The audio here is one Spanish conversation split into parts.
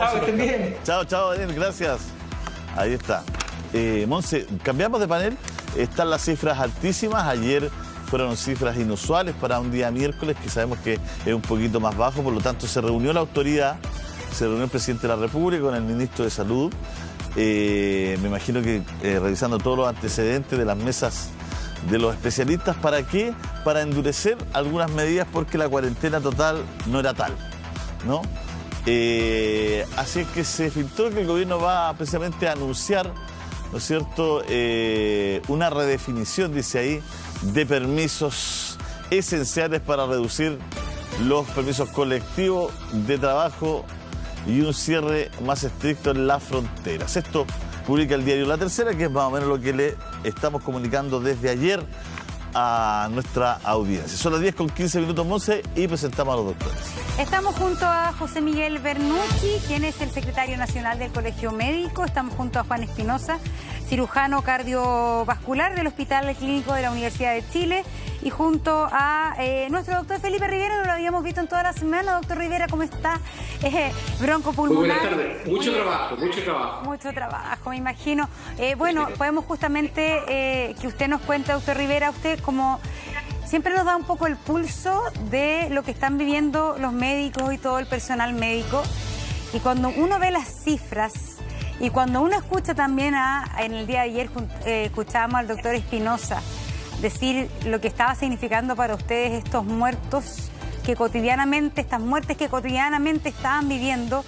Chao, estén bien. Chao, Daniel, gracias. Ahí está. Monse, cambiamos de panel. Están las cifras altísimas. Ayer fueron cifras inusuales para un día miércoles, que sabemos que es un poquito más bajo. Por lo tanto, se reunió la autoridad, se reunió el presidente de la República con el ministro de Salud. Me imagino que revisando todos los antecedentes de las mesas de los especialistas. ¿Para qué? Para endurecer algunas medidas, porque la cuarentena total no era tal, ¿no? Así es que se filtró que el gobierno va precisamente a anunciar, ¿no es cierto?, una redefinición, dice ahí, de permisos esenciales para reducir los permisos colectivos de trabajo y un cierre más estricto en las fronteras. Esto publica el diario La Tercera, que es más o menos lo que le estamos comunicando desde ayer a nuestra audiencia. Son las 10:15, Monse, y presentamos a los doctores. Estamos junto a José Miguel Bernucci, quien es el secretario nacional del Colegio Médico. Estamos junto a Juan Espinosa, cirujano cardiovascular del Hospital Clínico de la Universidad de Chile. Y junto a nuestro doctor Felipe Rivera, no lo habíamos visto en toda la semana. Doctor Rivera, ¿cómo está? Broncopulmonar. Muy buenas tardes. Mucho trabajo. Mucho trabajo, me imagino. Bueno, podemos justamente que usted nos cuente, doctor Rivera, usted como siempre nos da un poco el pulso de lo que están viviendo los médicos y todo el personal médico. Y cuando uno ve las cifras y cuando uno escucha también en el día de ayer escuchábamos al doctor Espinosa decir lo que estaba significando para ustedes estos muertos que cotidianamente, estas muertes que cotidianamente estaban viviendo.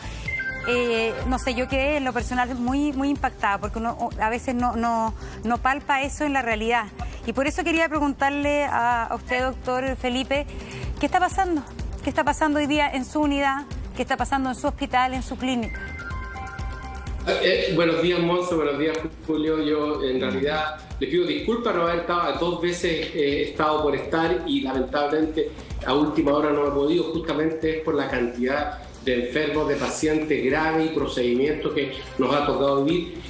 No sé, yo quedé en lo personal muy impactada, porque uno a veces no palpa eso en la realidad. Y por eso quería preguntarle a usted, doctor Felipe, ¿qué está pasando? ¿Qué está pasando hoy día en su unidad? ¿Qué está pasando en su hospital, en su clínica? Buenos días, Monse, buenos días, Julio. Yo en realidad les pido disculpas no haber estado, 2 veces he estado por estar y lamentablemente a última hora no he podido, justamente por la cantidad de enfermos, de pacientes graves y procedimientos que nos ha tocado vivir.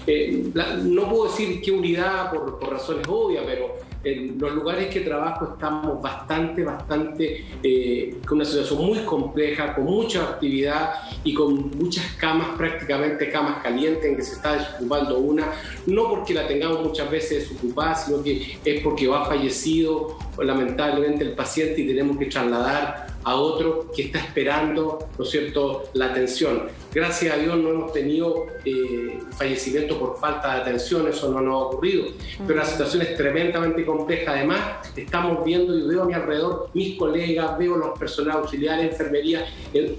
No puedo decir qué unidad por razones obvias, pero en los lugares que trabajo estamos bastante con una situación muy compleja, con mucha actividad y con muchas camas, prácticamente camas calientes en que se está desocupando una, no porque la tengamos muchas veces desocupada, sino que es porque ha fallecido lamentablemente el paciente y tenemos que trasladar a otro que está esperando, ¿no es cierto?, la atención. Gracias a Dios no hemos tenido fallecimiento por falta de atención, eso no nos ha ocurrido, pero la situación es tremendamente compleja. Además, estamos viendo y veo a mi alrededor mis colegas, veo los personal auxiliares, enfermería,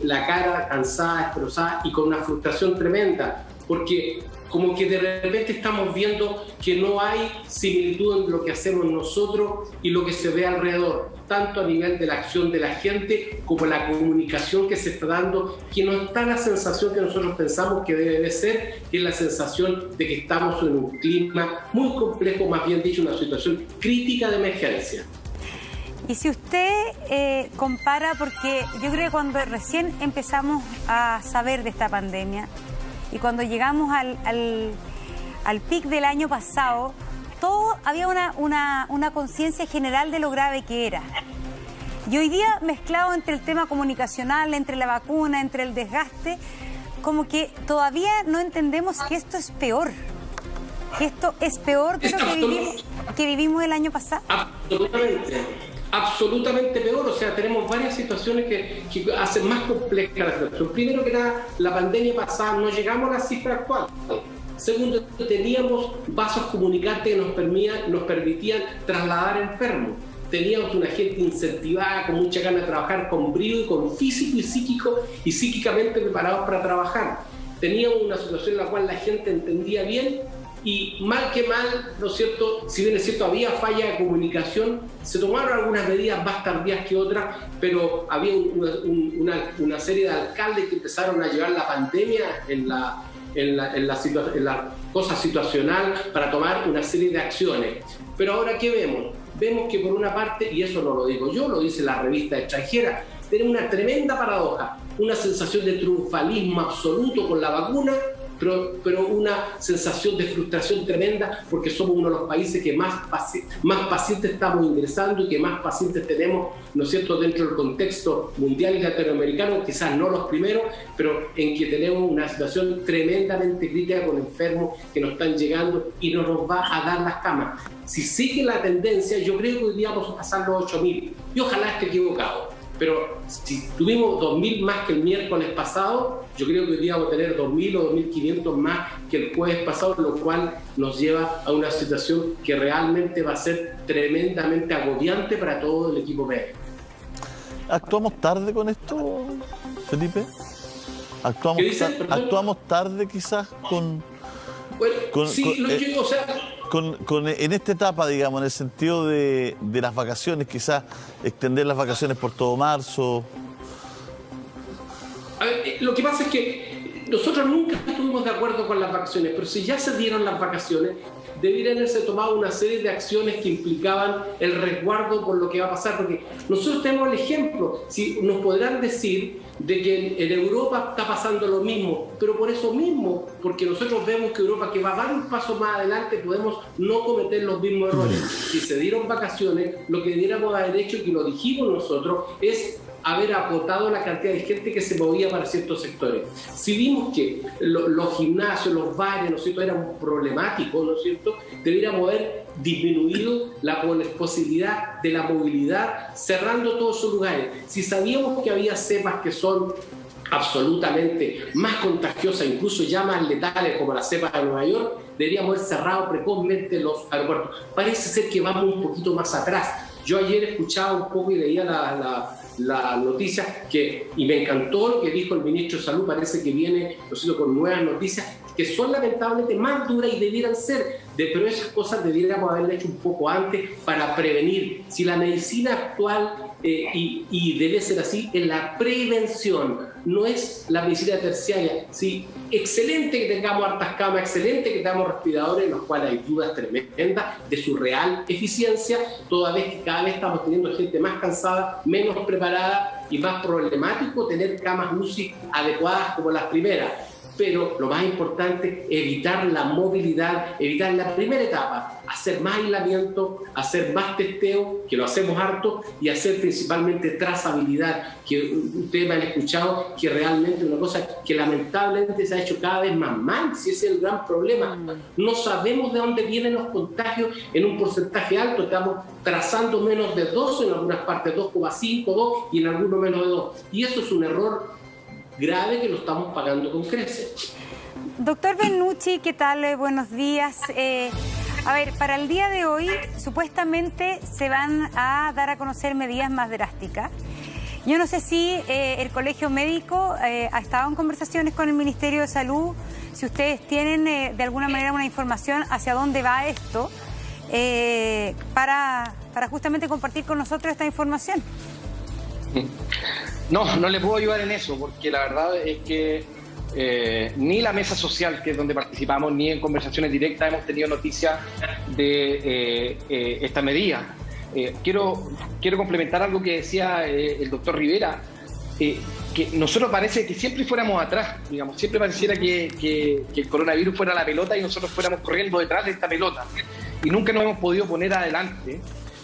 la cara cansada, destrozada y con una frustración tremenda, porque como que de repente estamos viendo que no hay similitud en lo que hacemos nosotros y lo que se ve alrededor, tanto a nivel de la acción de la gente como la comunicación que se está dando, que no está la sensación que nosotros pensamos que debe de ser, que es la sensación de que estamos en un clima muy complejo, más bien dicho, una situación crítica de emergencia. Y si usted compara, porque yo creo que cuando recién empezamos a saber de esta pandemia, y cuando llegamos al pic del año pasado, había una conciencia general de lo grave que era. Y hoy día, mezclado entre el tema comunicacional, entre la vacuna, entre el desgaste, como que todavía no entendemos que esto es peor. Que esto es peor que lo que vivimos el año pasado. Absolutamente peor, o sea, tenemos varias situaciones que hacen más compleja la situación. Primero que nada, la pandemia pasada no llegamos a la cifra actual. Segundo, teníamos vasos comunicantes que nos permitían trasladar enfermos. Teníamos una gente incentivada, con mucha ganas de trabajar, con brío y con físico y psíquico y psíquicamente preparados para trabajar. Teníamos una situación en la cual la gente entendía bien y mal que mal, ¿no es cierto?, si bien es cierto, había falla de comunicación, se tomaron algunas medidas más tardías que otras, pero había una serie de alcaldes que empezaron a llevar la pandemia en la cosa situacional para tomar una serie de acciones. Pero ahora, ¿qué vemos? Vemos que por una parte, y eso no lo digo yo, lo dice la revista extranjera, tenemos una tremenda paradoja, una sensación de triunfalismo absoluto con la vacuna, pero una sensación de frustración tremenda porque somos uno de los países que más pacientes estamos ingresando y que más pacientes tenemos, ¿no es cierto?, dentro del contexto mundial y latinoamericano, quizás no los primeros, pero en que tenemos una situación tremendamente crítica con enfermos que nos están llegando y no nos va a dar las camas. Si sigue la tendencia, yo creo que hoy día vamos a pasar los 8.000 y ojalá esté equivocado. Pero si tuvimos 2.000 más que el miércoles pasado, yo creo que hoy día vamos a tener 2.000 o 2.500 más que el jueves pasado, lo cual nos lleva a una situación que realmente va a ser tremendamente agobiante para todo el equipo médico. ¿Actuamos tarde con esto, Felipe? ¿Actuamos tarde quizás con...? Bueno, sí, lo que digo, o sea... en esta etapa, digamos, en el sentido de las vacaciones, quizás extender las vacaciones por todo marzo. A ver, lo que pasa es que nosotros nunca estuvimos de acuerdo con las vacaciones, pero si ya se dieron las vacaciones, deberían haberse tomado una serie de acciones que implicaban el resguardo por lo que va a pasar, porque nosotros tenemos el ejemplo. Si nos podrán decir de que en Europa está pasando lo mismo, pero por eso mismo, porque nosotros vemos que Europa, que va a dar un paso más adelante, podemos no cometer los mismos errores. Si se dieron vacaciones, lo que debiéramos haber hecho, y que lo dijimos nosotros, es haber acotado la cantidad de gente que se movía para ciertos sectores. Si vimos que los gimnasios, los bares, ¿no es cierto?, eran problemáticos, ¿no es cierto?, deberíamos haber disminuido la posibilidad de la movilidad, cerrando todos esos lugares. Si sabíamos que había cepas que son absolutamente más contagiosas, incluso ya más letales, como la cepa de Nueva York, deberíamos haber cerrado precozmente los aeropuertos. Parece ser que vamos un poquito más atrás. Yo ayer escuchaba un poco y leía la noticia y me encantó lo que dijo el ministro de Salud. Parece que viene, ¿no es cierto?, con nuevas noticias que son lamentablemente más duras y debieran ser, pero esas cosas debiéramos haberlas hecho un poco antes para prevenir. Si la medicina actual, y debe ser así, es la prevención, no es la medicina terciaria. Sí, excelente que tengamos hartas camas, excelente que tengamos respiradores, en los cuales hay dudas tremendas de su real eficiencia, toda vez que cada vez estamos teniendo gente más cansada, menos preparada y más problemático tener camas UCI adecuadas como las primeras. Pero lo más importante, evitar la movilidad, evitar la primera etapa, hacer más aislamiento, hacer más testeo, que lo hacemos harto, y hacer principalmente trazabilidad, que ustedes me han escuchado, que realmente es una cosa que lamentablemente se ha hecho cada vez más mal, si ese es el gran problema. No sabemos de dónde vienen los contagios en un porcentaje alto, estamos trazando menos de 2, en algunas partes 2,5, 2, y en algunos menos de 2. Y eso es un error grave que lo estamos pagando con creces. Doctor Bernucci, ¿qué tal? Buenos días. A ver, para el día de hoy, supuestamente se van a dar a conocer medidas más drásticas. Yo no sé si el Colegio Médico ha estado en conversaciones con el Ministerio de Salud, si ustedes tienen de alguna manera una información hacia dónde va esto, para justamente compartir con nosotros esta información. No le puedo ayudar en eso, porque la verdad es que ni la mesa social, que es donde participamos, ni en conversaciones directas hemos tenido noticia de esta medida. Quiero complementar algo que decía el doctor Rivera, que nosotros parece que siempre fuéramos atrás, digamos, siempre pareciera que el coronavirus fuera la pelota y nosotros fuéramos corriendo detrás de esta pelota, y nunca nos hemos podido poner adelante,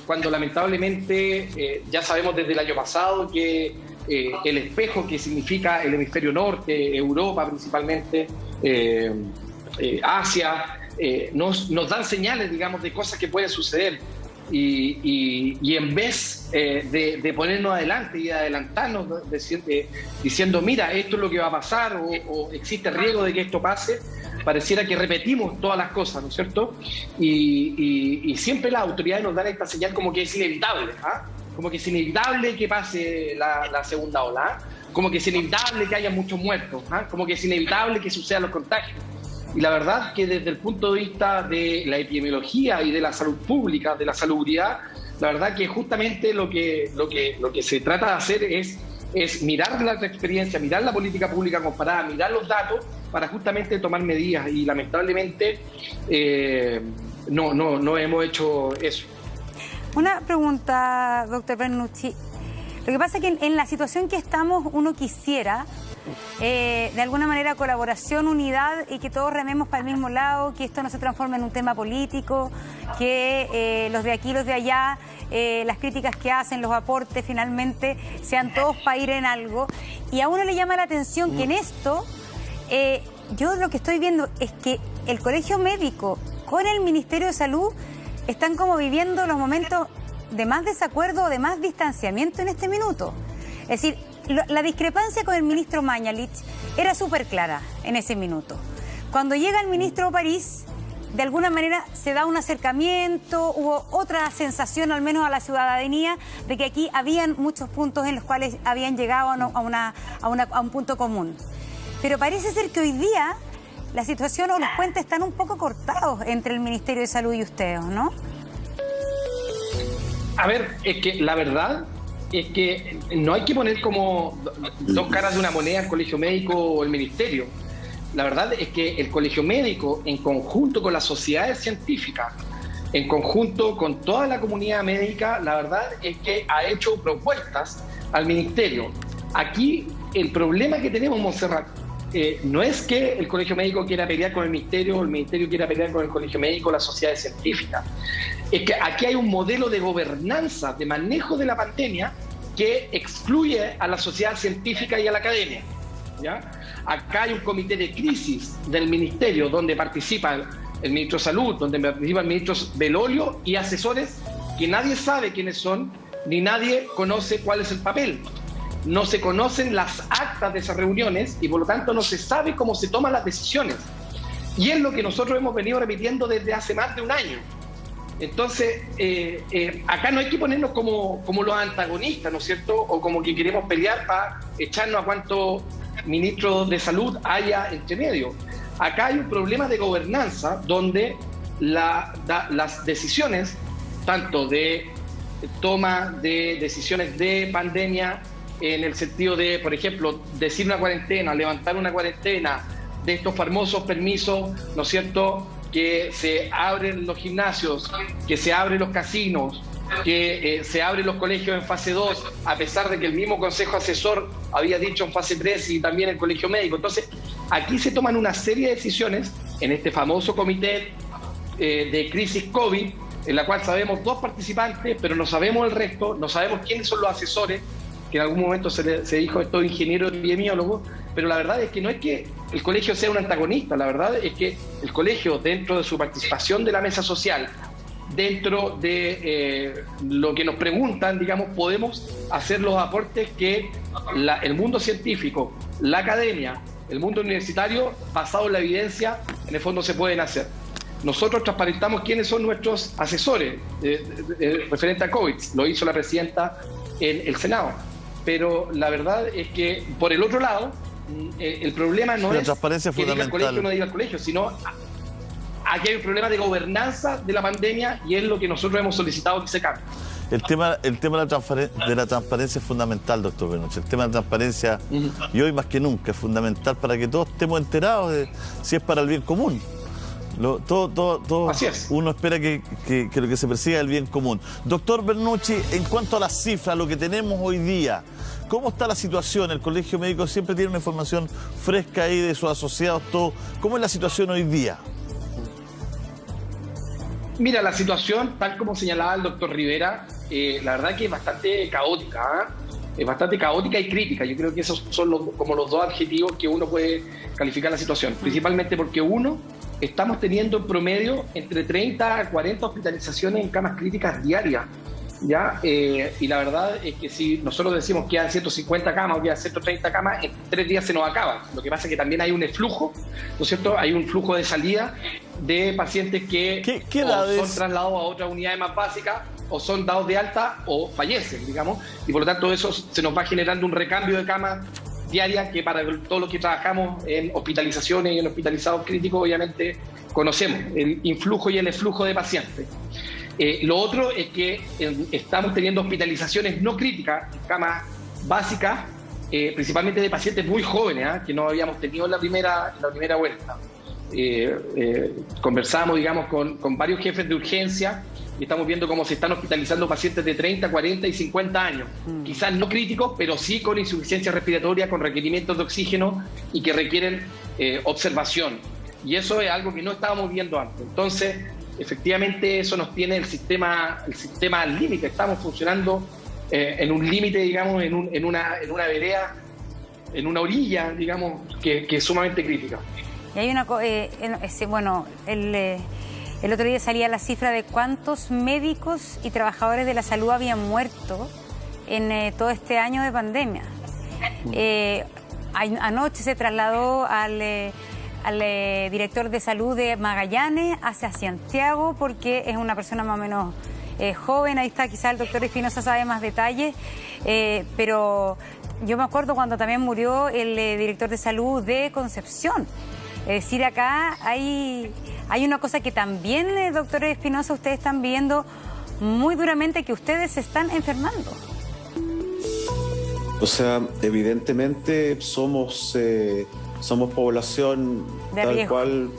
cuando lamentablemente ya sabemos desde el año pasado que el espejo que significa el hemisferio norte, Europa principalmente, Asia, nos dan señales, digamos, de cosas que pueden suceder, y en vez de ponernos adelante y de adelantarnos diciendo mira, esto es lo que va a pasar, o existe riesgo de que esto pase, pareciera que repetimos todas las cosas, ¿no es cierto? Y siempre las autoridades nos dan esta señal como que es inevitable, ¿ah? Como que es inevitable que pase la segunda ola, ¿ah? Como que es inevitable que haya muchos muertos, ¿ah? Como que es inevitable que sucedan los contagios. Y la verdad que desde el punto de vista de la epidemiología y de la salud pública, de la salubridad, la verdad que justamente lo que se trata de hacer es mirar la experiencia, mirar la política pública comparada, mirar los datos para justamente tomar medidas, y lamentablemente no hemos hecho eso. Una pregunta, doctor Bernucci. Lo que pasa es que en la situación que estamos, uno quisiera de alguna manera colaboración, unidad y que todos rememos para el mismo lado, que esto no se transforme en un tema político, que los de aquí, los de allá, las críticas que hacen, los aportes finalmente sean todos para ir en algo. Y a uno le llama la atención que en esto, yo lo que estoy viendo es que el Colegio Médico con el Ministerio de Salud están como viviendo los momentos de más desacuerdo o de más distanciamiento en este minuto. Es decir, la discrepancia con el ministro Mañalich era súper clara en ese minuto. Cuando llega el ministro París, de alguna manera se da un acercamiento, hubo otra sensación, al menos a la ciudadanía, de que aquí habían muchos puntos en los cuales habían llegado a un punto común. Pero parece ser que hoy día la situación o los puentes están un poco cortados entre el Ministerio de Salud y ustedes, ¿no? A ver, es que la verdad es que no hay que poner como dos caras de una moneda el Colegio Médico o el Ministerio. La verdad es que el Colegio Médico, en conjunto con las sociedades científicas, en conjunto con toda la comunidad médica, la verdad es que ha hecho propuestas al Ministerio. Aquí el problema que tenemos, Montserrat, no es que el Colegio Médico quiera pelear con el Ministerio o el Ministerio quiera pelear con el Colegio Médico o las sociedades científicas. Es que aquí hay un modelo de gobernanza, de manejo de la pandemia que excluye a la sociedad científica y a la academia, ¿ya? Acá hay un comité de crisis del Ministerio donde participa el Ministro de Salud, donde participa el Ministro Belolio y asesores que nadie sabe quiénes son, ni nadie conoce cuál es el papel. No se conocen las actas de esas reuniones y por lo tanto no se sabe cómo se toman las decisiones. Y es lo que nosotros hemos venido repitiendo desde hace más de un año. Entonces, acá no hay que ponernos como los antagonistas, ¿no es cierto? O como que queremos pelear para echarnos a cuánto ministro de Salud haya entre medio. Acá hay un problema de gobernanza donde las decisiones, tanto de toma de decisiones de pandemia, en el sentido de, por ejemplo, decir una cuarentena, levantar una cuarentena, de estos famosos permisos, ¿no es cierto?, que se abren los gimnasios, que se abren los casinos, que se abren los colegios en fase 2, a pesar de que el mismo Consejo Asesor había dicho en fase 3 y también el Colegio Médico. Entonces, aquí se toman una serie de decisiones en este famoso comité de crisis COVID, en la cual sabemos 2 participantes, pero no sabemos el resto, no sabemos quiénes son los asesores, que en algún momento se dijo estos ingenieros epidemiólogos, pero la verdad es que no es que el colegio sea un antagonista, la verdad es que el colegio, dentro de su participación de la mesa social, dentro de lo que nos preguntan, digamos, podemos hacer los aportes que el mundo científico, la academia, el mundo universitario, basado en la evidencia, en el fondo se pueden hacer. Nosotros transparentamos quiénes son nuestros asesores referente a COVID, lo hizo la presidenta en el Senado. Pero la verdad es que, por el otro lado, el problema no es que diga el colegio o no diga el colegio, sino aquí hay un problema de gobernanza de la pandemia y es lo que nosotros hemos solicitado que se cambie. El tema de la transparencia es fundamental, doctor Bernucci. El tema de la transparencia, y hoy más que nunca, es fundamental para que todos estemos enterados de si es para el bien común. Así es. Uno espera que lo que se persiga es el bien común. Doctor Bernucci, en cuanto a las cifras, lo que tenemos hoy día, ¿cómo está la situación? El Colegio Médico siempre tiene una información fresca ahí de sus asociados, todo. ¿Cómo es la situación hoy día? Mira, la situación, tal como señalaba el doctor Rivera, la verdad que es bastante caótica, es bastante caótica y crítica. Yo creo que esos son como los 2 adjetivos que uno puede calificar la situación, principalmente porque estamos teniendo en promedio entre 30 a 40 hospitalizaciones en camas críticas diarias, ¿ya? Y la verdad es que si nosotros decimos que quedan 150 camas o quedan 130 camas, en 3 días se nos acaba. Lo que pasa es que también hay un flujo, ¿no es cierto? Hay un flujo de salida de pacientes que o son trasladados a otras unidades más básicas o son dados de alta o fallecen, digamos, y por lo tanto eso se nos va generando un recambio de camas diaria que para todos los que trabajamos en hospitalizaciones y en hospitalizados críticos obviamente conocemos el influjo y el eflujo de pacientes. Lo otro es que estamos teniendo hospitalizaciones no críticas, camas básicas, principalmente de pacientes muy jóvenes, que no habíamos tenido en la primera vuelta. conversamos, digamos, con varios jefes de urgencia y estamos viendo cómo se están hospitalizando pacientes de 30, 40 y 50 años. Quizás no críticos, pero sí con insuficiencia respiratoria, con requerimientos de oxígeno y que requieren observación. Y eso es algo que no estábamos viendo antes. Entonces, efectivamente, eso nos tiene el sistema al límite. Estamos funcionando en un límite, digamos, en una vereda, en una orilla, digamos, que es sumamente crítica. Y hay una bueno, el otro día salía la cifra de cuántos médicos y trabajadores de la salud habían muerto en todo este año de pandemia. Anoche se trasladó al director de salud de Magallanes hacia Santiago, porque es una persona más o menos joven. Ahí está, quizás el doctor Espinosa sabe más detalles, pero yo me acuerdo cuando también murió el director de salud de Concepción. Es decir, acá hay una cosa que también, doctor Espinosa, ustedes están viendo muy duramente, que ustedes se están enfermando. O sea, evidentemente somos población de tal riesgo. cual,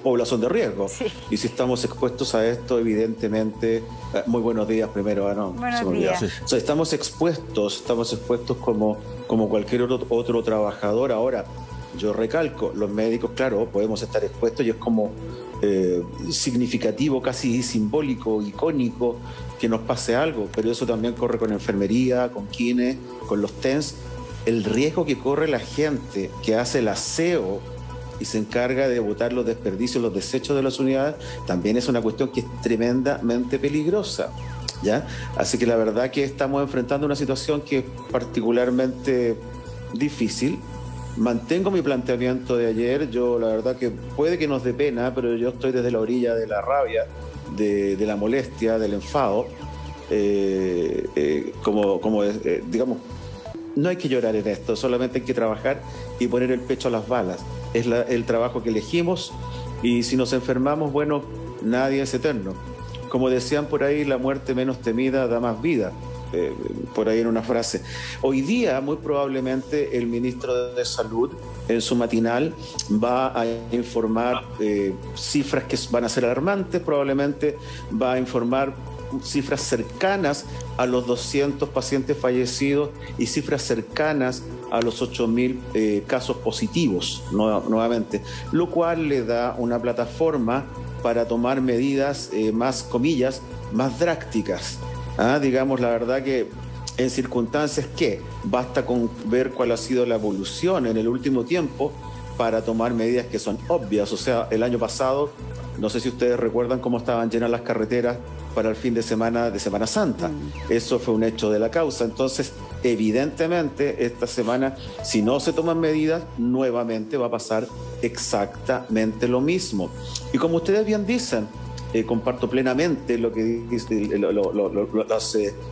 población de riesgo. Sí. Y si estamos expuestos a esto, evidentemente, muy buenos días primero, ¿no? Buenos días. Sí. O sea, estamos expuestos como cualquier otro trabajador. Ahora, yo recalco, los médicos, claro, podemos estar expuestos y es como significativo, casi simbólico, icónico, que nos pase algo, pero eso también corre con enfermería, con kines, con los TENS. El riesgo que corre la gente que hace el aseo y se encarga de botar los desperdicios, los desechos de las unidades, también es una cuestión que es tremendamente peligrosa, ¿ya? Así que la verdad que estamos enfrentando una situación que es particularmente difícil. Mantengo mi planteamiento de ayer. Yo la verdad que puede que nos dé pena, pero yo estoy desde la orilla de la rabia, de la molestia, del enfado. Digamos, no hay que llorar en esto, solamente hay que trabajar y poner el pecho a las balas. Es el trabajo que elegimos, y si nos enfermamos, bueno, nadie es eterno. Como decían por ahí, la muerte menos temida da más vida. Por ahí en una frase. Hoy día, muy probablemente, el ministro de Salud, en su matinal, va a informar cifras que van a ser alarmantes. Probablemente va a informar cifras cercanas a los 200 pacientes fallecidos y cifras cercanas a los 8.000 casos positivos, nuevamente, lo cual le da una plataforma para tomar medidas más, comillas, más drásticas. Digamos, la verdad que en circunstancias que basta con ver cuál ha sido la evolución en el último tiempo para tomar medidas que son obvias. O sea, el año pasado, no sé si ustedes recuerdan cómo estaban llenas las carreteras para el fin de Semana Santa. Eso fue un hecho de la causa. Entonces, evidentemente, esta semana, si no se toman medidas, nuevamente va a pasar exactamente lo mismo. Y como ustedes bien dicen, comparto plenamente lo que dice,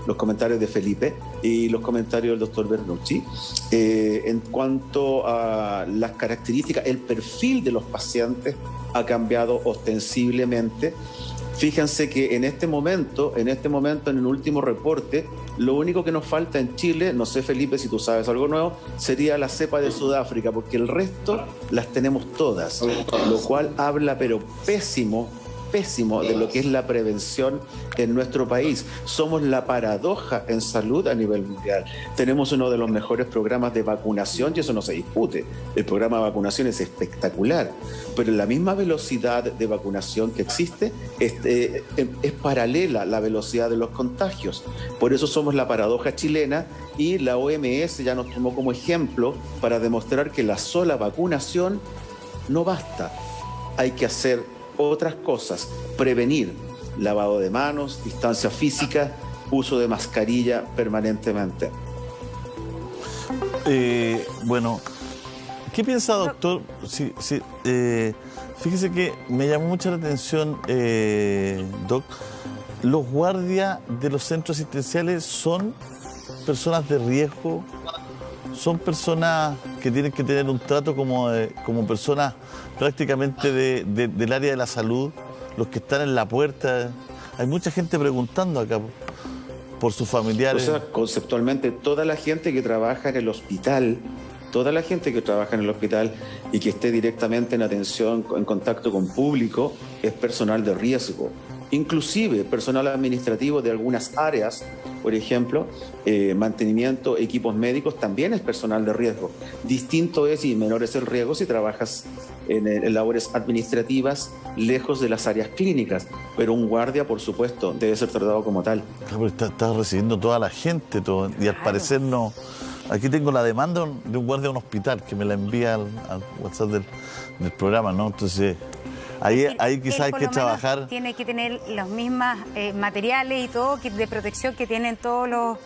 los comentarios de Felipe y los comentarios del doctor Bernucci en cuanto a las características. El perfil de los pacientes ha cambiado ostensiblemente. Fíjense que en este momento, en el último reporte, lo único que nos falta en Chile, no sé, Felipe, si tú sabes algo nuevo, sería la cepa de Sudáfrica, porque el resto las tenemos todas, lo cual habla pero pésimo de lo que es la prevención en nuestro país. Somos la paradoja en salud a nivel mundial. Tenemos uno de los mejores programas de vacunación y eso no se discute. El programa de vacunación es espectacular, pero la misma velocidad de vacunación que existe es paralela a la velocidad de los contagios. Por eso somos la paradoja chilena, y la OMS ya nos tomó como ejemplo para demostrar que la sola vacunación no basta. Hay que hacer otras cosas: prevenir, lavado de manos, distancia física, uso de mascarilla permanentemente. Bueno, ¿qué piensa, doctor? Fíjese que me llamó mucho la atención, doc, los guardias de los centros asistenciales son personas de riesgo, son personas que tienen que tener un trato como personas prácticamente del área de la salud, los que están en la puerta. Hay mucha gente preguntando acá por sus familiares. O sea, conceptualmente, toda la gente que trabaja en el hospital, toda la gente que trabaja en el hospital y que esté directamente en atención, en contacto con público, es personal de riesgo. Inclusive personal administrativo de algunas áreas, por ejemplo, mantenimiento, equipos médicos, también es personal de riesgo. Distinto es y menor es el riesgo si trabajas en labores administrativas lejos de las áreas clínicas, pero un guardia, por supuesto, debe ser tratado como tal. Claro, estás recibiendo toda la gente y al parecer no... Aquí tengo la demanda de un guardia de un hospital que me la envía al WhatsApp del programa, ¿no? Entonces... Ahí quizás hay que trabajar. Tiene que tener los mismos materiales y todo de protección que tienen todos los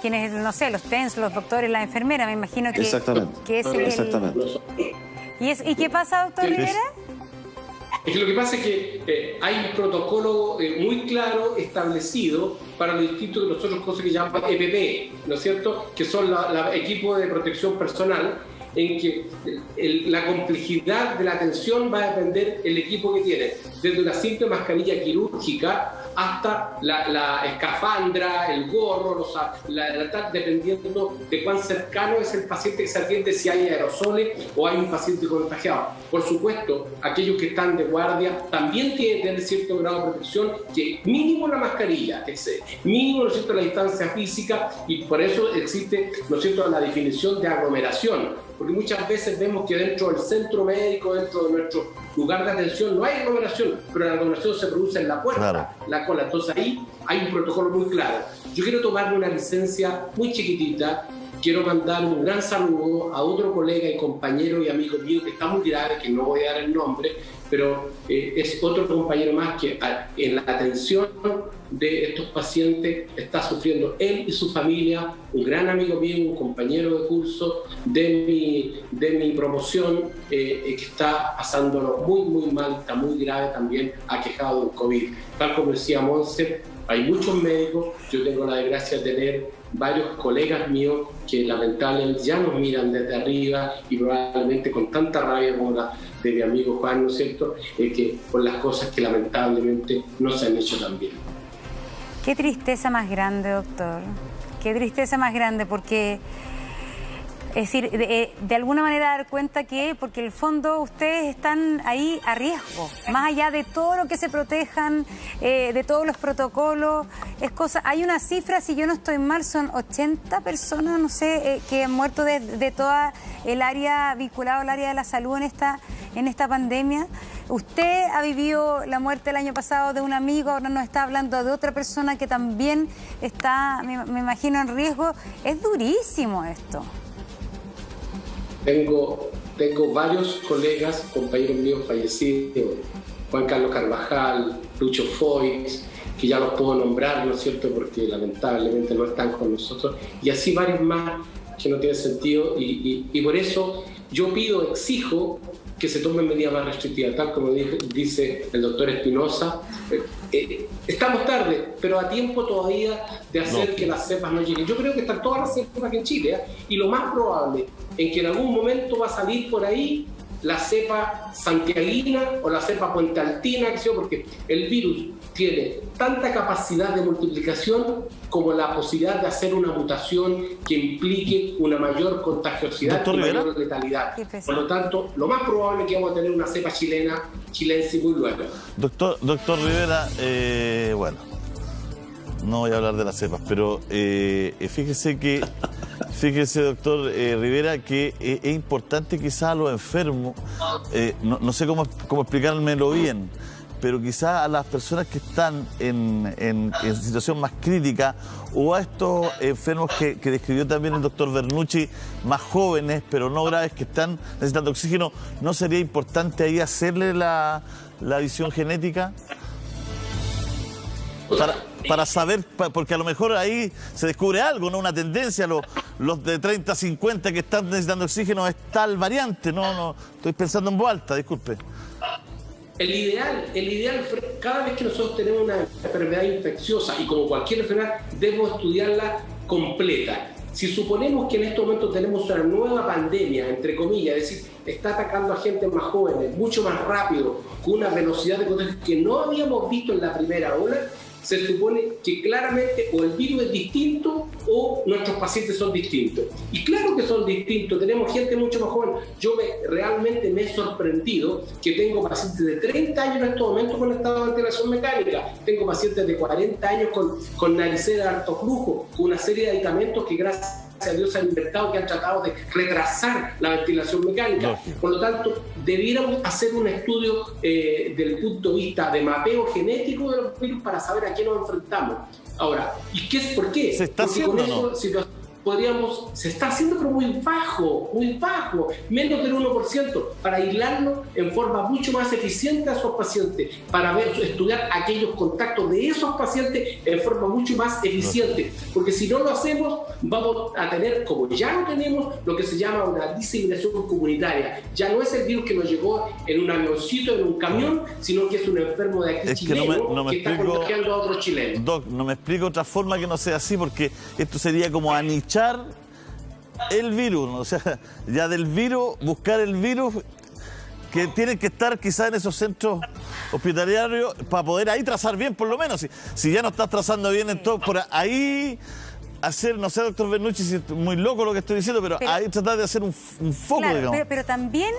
quienes, no sé, los TENS, los doctores, las enfermeras, me imagino que, exactamente. Que ese exactamente. ¿Y qué pasa, doctor Rivera? Es que lo que pasa es que hay un protocolo muy claro establecido para los distintos de nosotros, cosas que llaman EPP, ¿no es cierto? Que son los equipos de protección personal, en que la complejidad de la atención va a depender del equipo que tiene, desde una simple mascarilla quirúrgica hasta la escafandra, el gorro, dependiendo de cuán cercano es el paciente que se atiende, si hay aerosoles o hay un paciente contagiado. Por supuesto, aquellos que están de guardia también tienen que tener cierto grado de protección, que mínimo la mascarilla, mínimo, ¿no es cierto?, la distancia física, y por eso existe, ¿no es cierto?, la definición de aglomeración. Porque muchas veces vemos que dentro del centro médico, dentro de nuestro lugar de atención, no hay aglomeración, pero la aglomeración se produce en la puerta, claro, la cola. Entonces ahí hay un protocolo muy claro. Yo quiero tomarme una licencia muy chiquitita. Quiero mandar un gran saludo a otro colega y compañero y amigo mío que está muy grave, que no voy a dar el nombre, pero es otro compañero más que en la atención de estos pacientes está sufriendo él y su familia, un gran amigo mío, un compañero de curso de mi promoción, que está pasándolo muy mal, está muy grave también, aquejado del COVID. Tal como decía Monse, hay muchos médicos, yo tengo la desgracia de tener varios colegas míos que lamentablemente ya nos miran desde arriba y probablemente con tanta rabia como la de mi amigo Juan, ¿no es cierto?, que por las cosas que lamentablemente no se han hecho tan bien. Qué tristeza más grande, doctor. Qué tristeza más grande, porque... Es decir, de alguna manera dar cuenta que, porque en el fondo ustedes están ahí a riesgo, más allá de todo lo que se protejan, de todos los protocolos, hay una cifra, si yo no estoy mal, son 80 personas, no sé, que han muerto de toda el área vinculada al área de la salud en esta pandemia. Usted ha vivido la muerte el año pasado de un amigo, ahora nos está hablando de otra persona que también está, me imagino, en riesgo. Es durísimo esto. Tengo varios colegas, compañeros míos fallecidos, Juan Carlos Carvajal, Lucho Foix, que ya los puedo nombrar, ¿no es cierto?, porque lamentablemente no están con nosotros, y así varios más que no tienen sentido, y por eso yo exijo que se tomen medidas más restrictivas, tal como dice el doctor Espinosa. Estamos tarde, pero a tiempo todavía de hacer que las cepas no lleguen. Yo creo que están todas las cepas aquí en Chile, y lo más probable es que en algún momento va a salir por ahí la cepa santiaguina o la cepa puentealtina, porque el virus tiene tanta capacidad de multiplicación como la posibilidad de hacer una mutación que implique una mayor contagiosidad y mayor letalidad. Por lo tanto, lo más probable es que vamos a tener una cepa chilense muy luego. Doctor Rivera, bueno, no voy a hablar de las cepas, pero fíjese, doctor Rivera, que es importante quizás a los enfermos, no sé cómo explicármelo bien, pero quizás a las personas que están en situación más crítica, o a estos enfermos que describió también el doctor Bernucci, más jóvenes, pero no graves, que están necesitando oxígeno, ¿no sería importante ahí hacerle la visión genética? Para saber, porque a lo mejor ahí se descubre algo, ¿no? Una tendencia, los de 30 a 50 que están necesitando oxígeno es tal variante, no, estoy pensando en voz alta, disculpe. El ideal, cada vez que nosotros tenemos una enfermedad infecciosa, y como cualquier enfermedad, debemos estudiarla completa. Si suponemos que en este momento tenemos una nueva pandemia, entre comillas, es decir, está atacando a gente más joven, mucho más rápido, con una velocidad de contagio que no habíamos visto en la primera ola, se supone que claramente o el virus es distinto o nuestros pacientes son distintos. Y claro que son distintos, tenemos gente mucho más joven. Yo realmente me he sorprendido que tengo pacientes de 30 años en este momento con estado de ventilación mecánica, tengo pacientes de 40 años con naricera de alto flujo, con una serie de medicamentos que gracias a Dios se han inventado, que han tratado de retrasar la ventilación mecánica. Lógico. Por lo tanto, debiéramos hacer un estudio desde el punto de vista de mapeo genético de los virus para saber a qué nos enfrentamos. Ahora, ¿y qué es por qué? ¿Se está Porque haciendo con eso, no? se está haciendo, pero muy bajo, menos del 1%, para aislarlo en forma mucho más eficiente a esos pacientes, para estudiar aquellos contactos de esos pacientes en forma mucho más eficiente, porque si no lo hacemos, vamos a tener, como ya lo tenemos, lo que se llama una diseminación comunitaria. Ya no es el virus que nos llegó en un avioncito, en un camión, sino que es un enfermo de aquí chileno que está contagiando a otros chilenos. Doc, no me explico otra forma que no sea así, porque esto sería como anichar el virus, o sea, ya del virus, buscar el virus que tienen que estar quizás en esos centros hospitalarios para poder ahí trazar bien, por lo menos. Si ya no estás trazando bien en todo, por ahí hacer, no sé, doctor Bernucci, si es muy loco lo que estoy diciendo, pero ahí tratar de hacer un foco, claro, digamos. Pero también,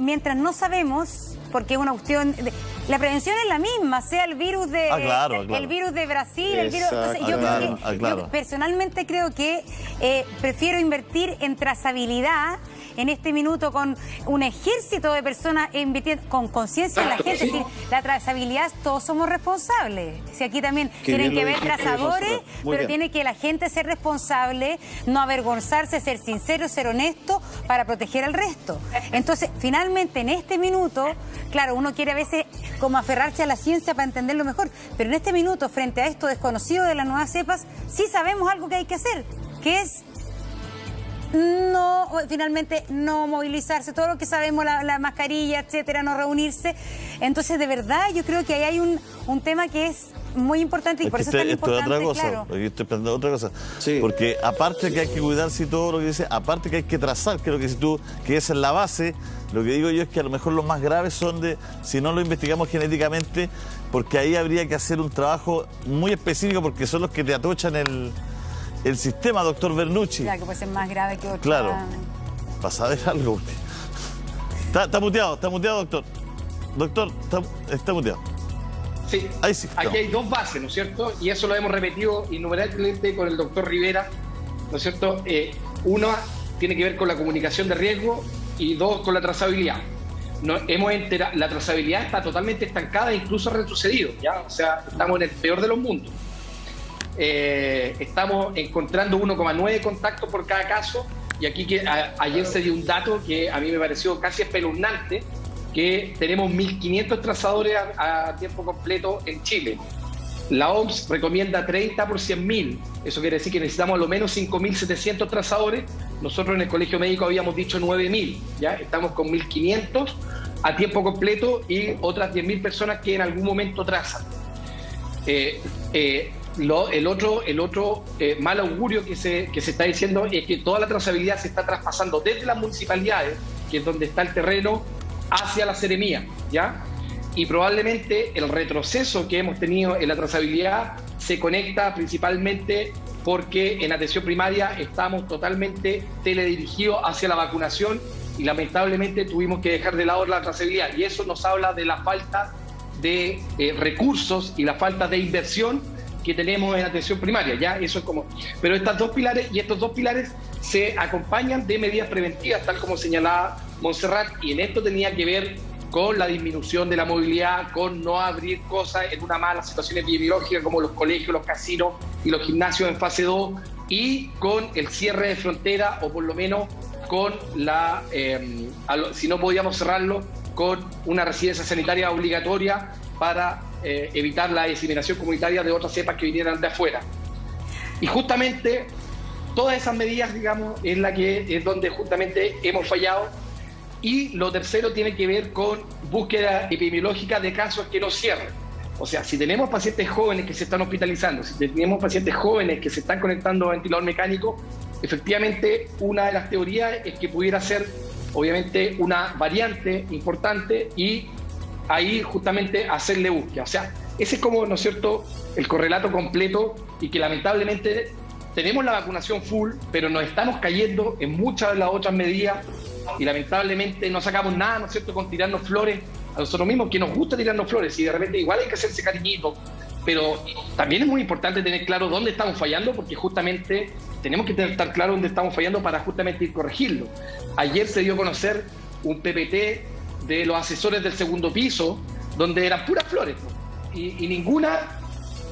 mientras no sabemos, porque es una cuestión, la prevención es la misma, sea el virus de el virus de Brasil, el virus. Entonces, yo personalmente creo que prefiero invertir en trazabilidad en este minuto con un ejército de personas con conciencia en la gente. Sí. Es decir, la trazabilidad, todos somos responsables. Si aquí también tienen que haber trazadores, pero tiene que la gente ser responsable, no avergonzarse, ser sincero, ser honesto para proteger al resto. Entonces, finalmente, en este minuto, claro, uno quiere a veces como aferrarse a la ciencia para entenderlo mejor, pero en este minuto, frente a esto desconocido de las nuevas cepas, sí sabemos algo que hay que hacer, que es finalmente no movilizarse, todo lo que sabemos, la mascarilla, etcétera, no reunirse. Entonces, de verdad, yo creo que ahí hay un tema que es muy importante y por eso es tan importante, otra cosa, claro. Aquí estoy pensando otra cosa. Sí. Porque aparte que hay que cuidarse y todo lo que dice, aparte que hay que trazar, creo que que esa es la base, lo que digo yo es que a lo mejor los más graves son si no lo investigamos genéticamente, porque ahí habría que hacer un trabajo muy específico, porque son los que te atochan el sistema, doctor Bernucci. Claro, que puede ser más grave que otro. Claro, para saber algo. Está muteado, doctor. Doctor, está muteado. Sí, ahí sí. Aquí hay dos bases, ¿no es cierto? Y eso lo hemos repetido innumerables con el doctor Rivera, ¿no es cierto? Una tiene que ver con la comunicación de riesgo y dos, con la trazabilidad. La trazabilidad está totalmente estancada, incluso ha retrocedido, ¿ya? O sea, estamos en el peor de los mundos. Estamos encontrando 1,9 contactos por cada caso, y aquí ayer se dio un dato que a mí me pareció casi espeluznante, que tenemos 1.500 trazadores a tiempo completo en Chile. La OMS recomienda 30 por 100.000, eso quiere decir que necesitamos a lo menos 5.700 trazadores. Nosotros en el Colegio Médico habíamos dicho 9.000, ¿ya? Estamos con 1.500 a tiempo completo y otras 10.000 personas que en algún momento trazan. El otro mal augurio que se está diciendo es que toda la trazabilidad se está traspasando desde las municipalidades, que es donde está el terreno, hacia la seremía, ¿ya? Y probablemente el retroceso que hemos tenido en la trazabilidad se conecta principalmente porque en atención primaria estamos totalmente teledirigidos hacia la vacunación y lamentablemente tuvimos que dejar de lado la trazabilidad, y eso nos habla de la falta de recursos y la falta de inversión que tenemos en atención primaria, ya eso es como. Pero estos dos pilares se acompañan de medidas preventivas, tal como señalaba Montserrat, y en esto tenía que ver con la disminución de la movilidad, con no abrir cosas en una mala situación epidemiológica como los colegios, los casinos y los gimnasios en fase 2, y con el cierre de frontera, o por lo menos con si no podíamos cerrarlo, con una residencia sanitaria obligatoria para evitar la diseminación comunitaria de otras cepas que vinieran de afuera. Y justamente todas esas medidas, digamos, es donde justamente hemos fallado. Y lo tercero tiene que ver con búsqueda epidemiológica de casos que no cierren. O sea, si tenemos pacientes jóvenes que se están hospitalizando, si tenemos pacientes jóvenes que se están conectando a ventilador mecánico, efectivamente una de las teorías es que pudiera ser obviamente una variante importante y ahí justamente hacerle búsqueda. O sea, Ese es como, ¿no es cierto?, el correlato completo, y que lamentablemente tenemos la vacunación full, pero nos estamos cayendo en muchas de las otras medidas y lamentablemente no sacamos nada, ¿no es cierto?, con tirarnos flores a nosotros mismos, que nos gusta tirarnos flores, y de repente igual hay que hacerse cariñito, pero también es muy importante tener claro dónde estamos fallando, porque justamente tenemos que estar claro dónde estamos fallando para justamente ir corregirlo. Ayer se dio a conocer un PPT de los asesores del segundo piso, donde eran puras flores, y ninguna,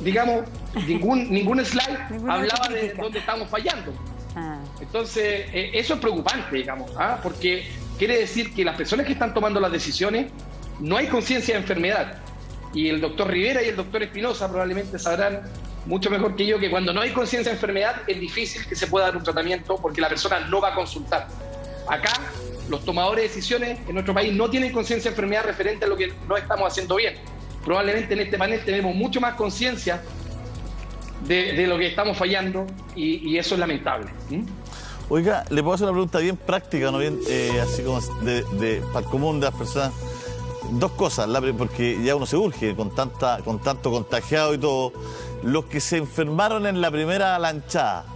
digamos, ningún slide hablaba de dónde estamos fallando. Entonces, eso es preocupante, digamos, porque quiere decir que las personas que están tomando las decisiones no hay conciencia de enfermedad. Y el doctor Rivera y el doctor Espinosa probablemente sabrán mucho mejor que yo que cuando no hay conciencia de enfermedad es difícil que se pueda dar un tratamiento, porque la persona no va a consultar. Acá, los tomadores de decisiones en nuestro país no tienen conciencia de enfermedad referente a lo que no estamos haciendo bien. Probablemente en este panel tenemos mucho más conciencia de lo que estamos fallando, y eso es lamentable. Oiga, le puedo hacer una pregunta bien práctica, no bien así como para el común de las personas. Dos cosas, porque ya uno se urge con tanto contagiado y todo. Los que se enfermaron en la primera lanchada,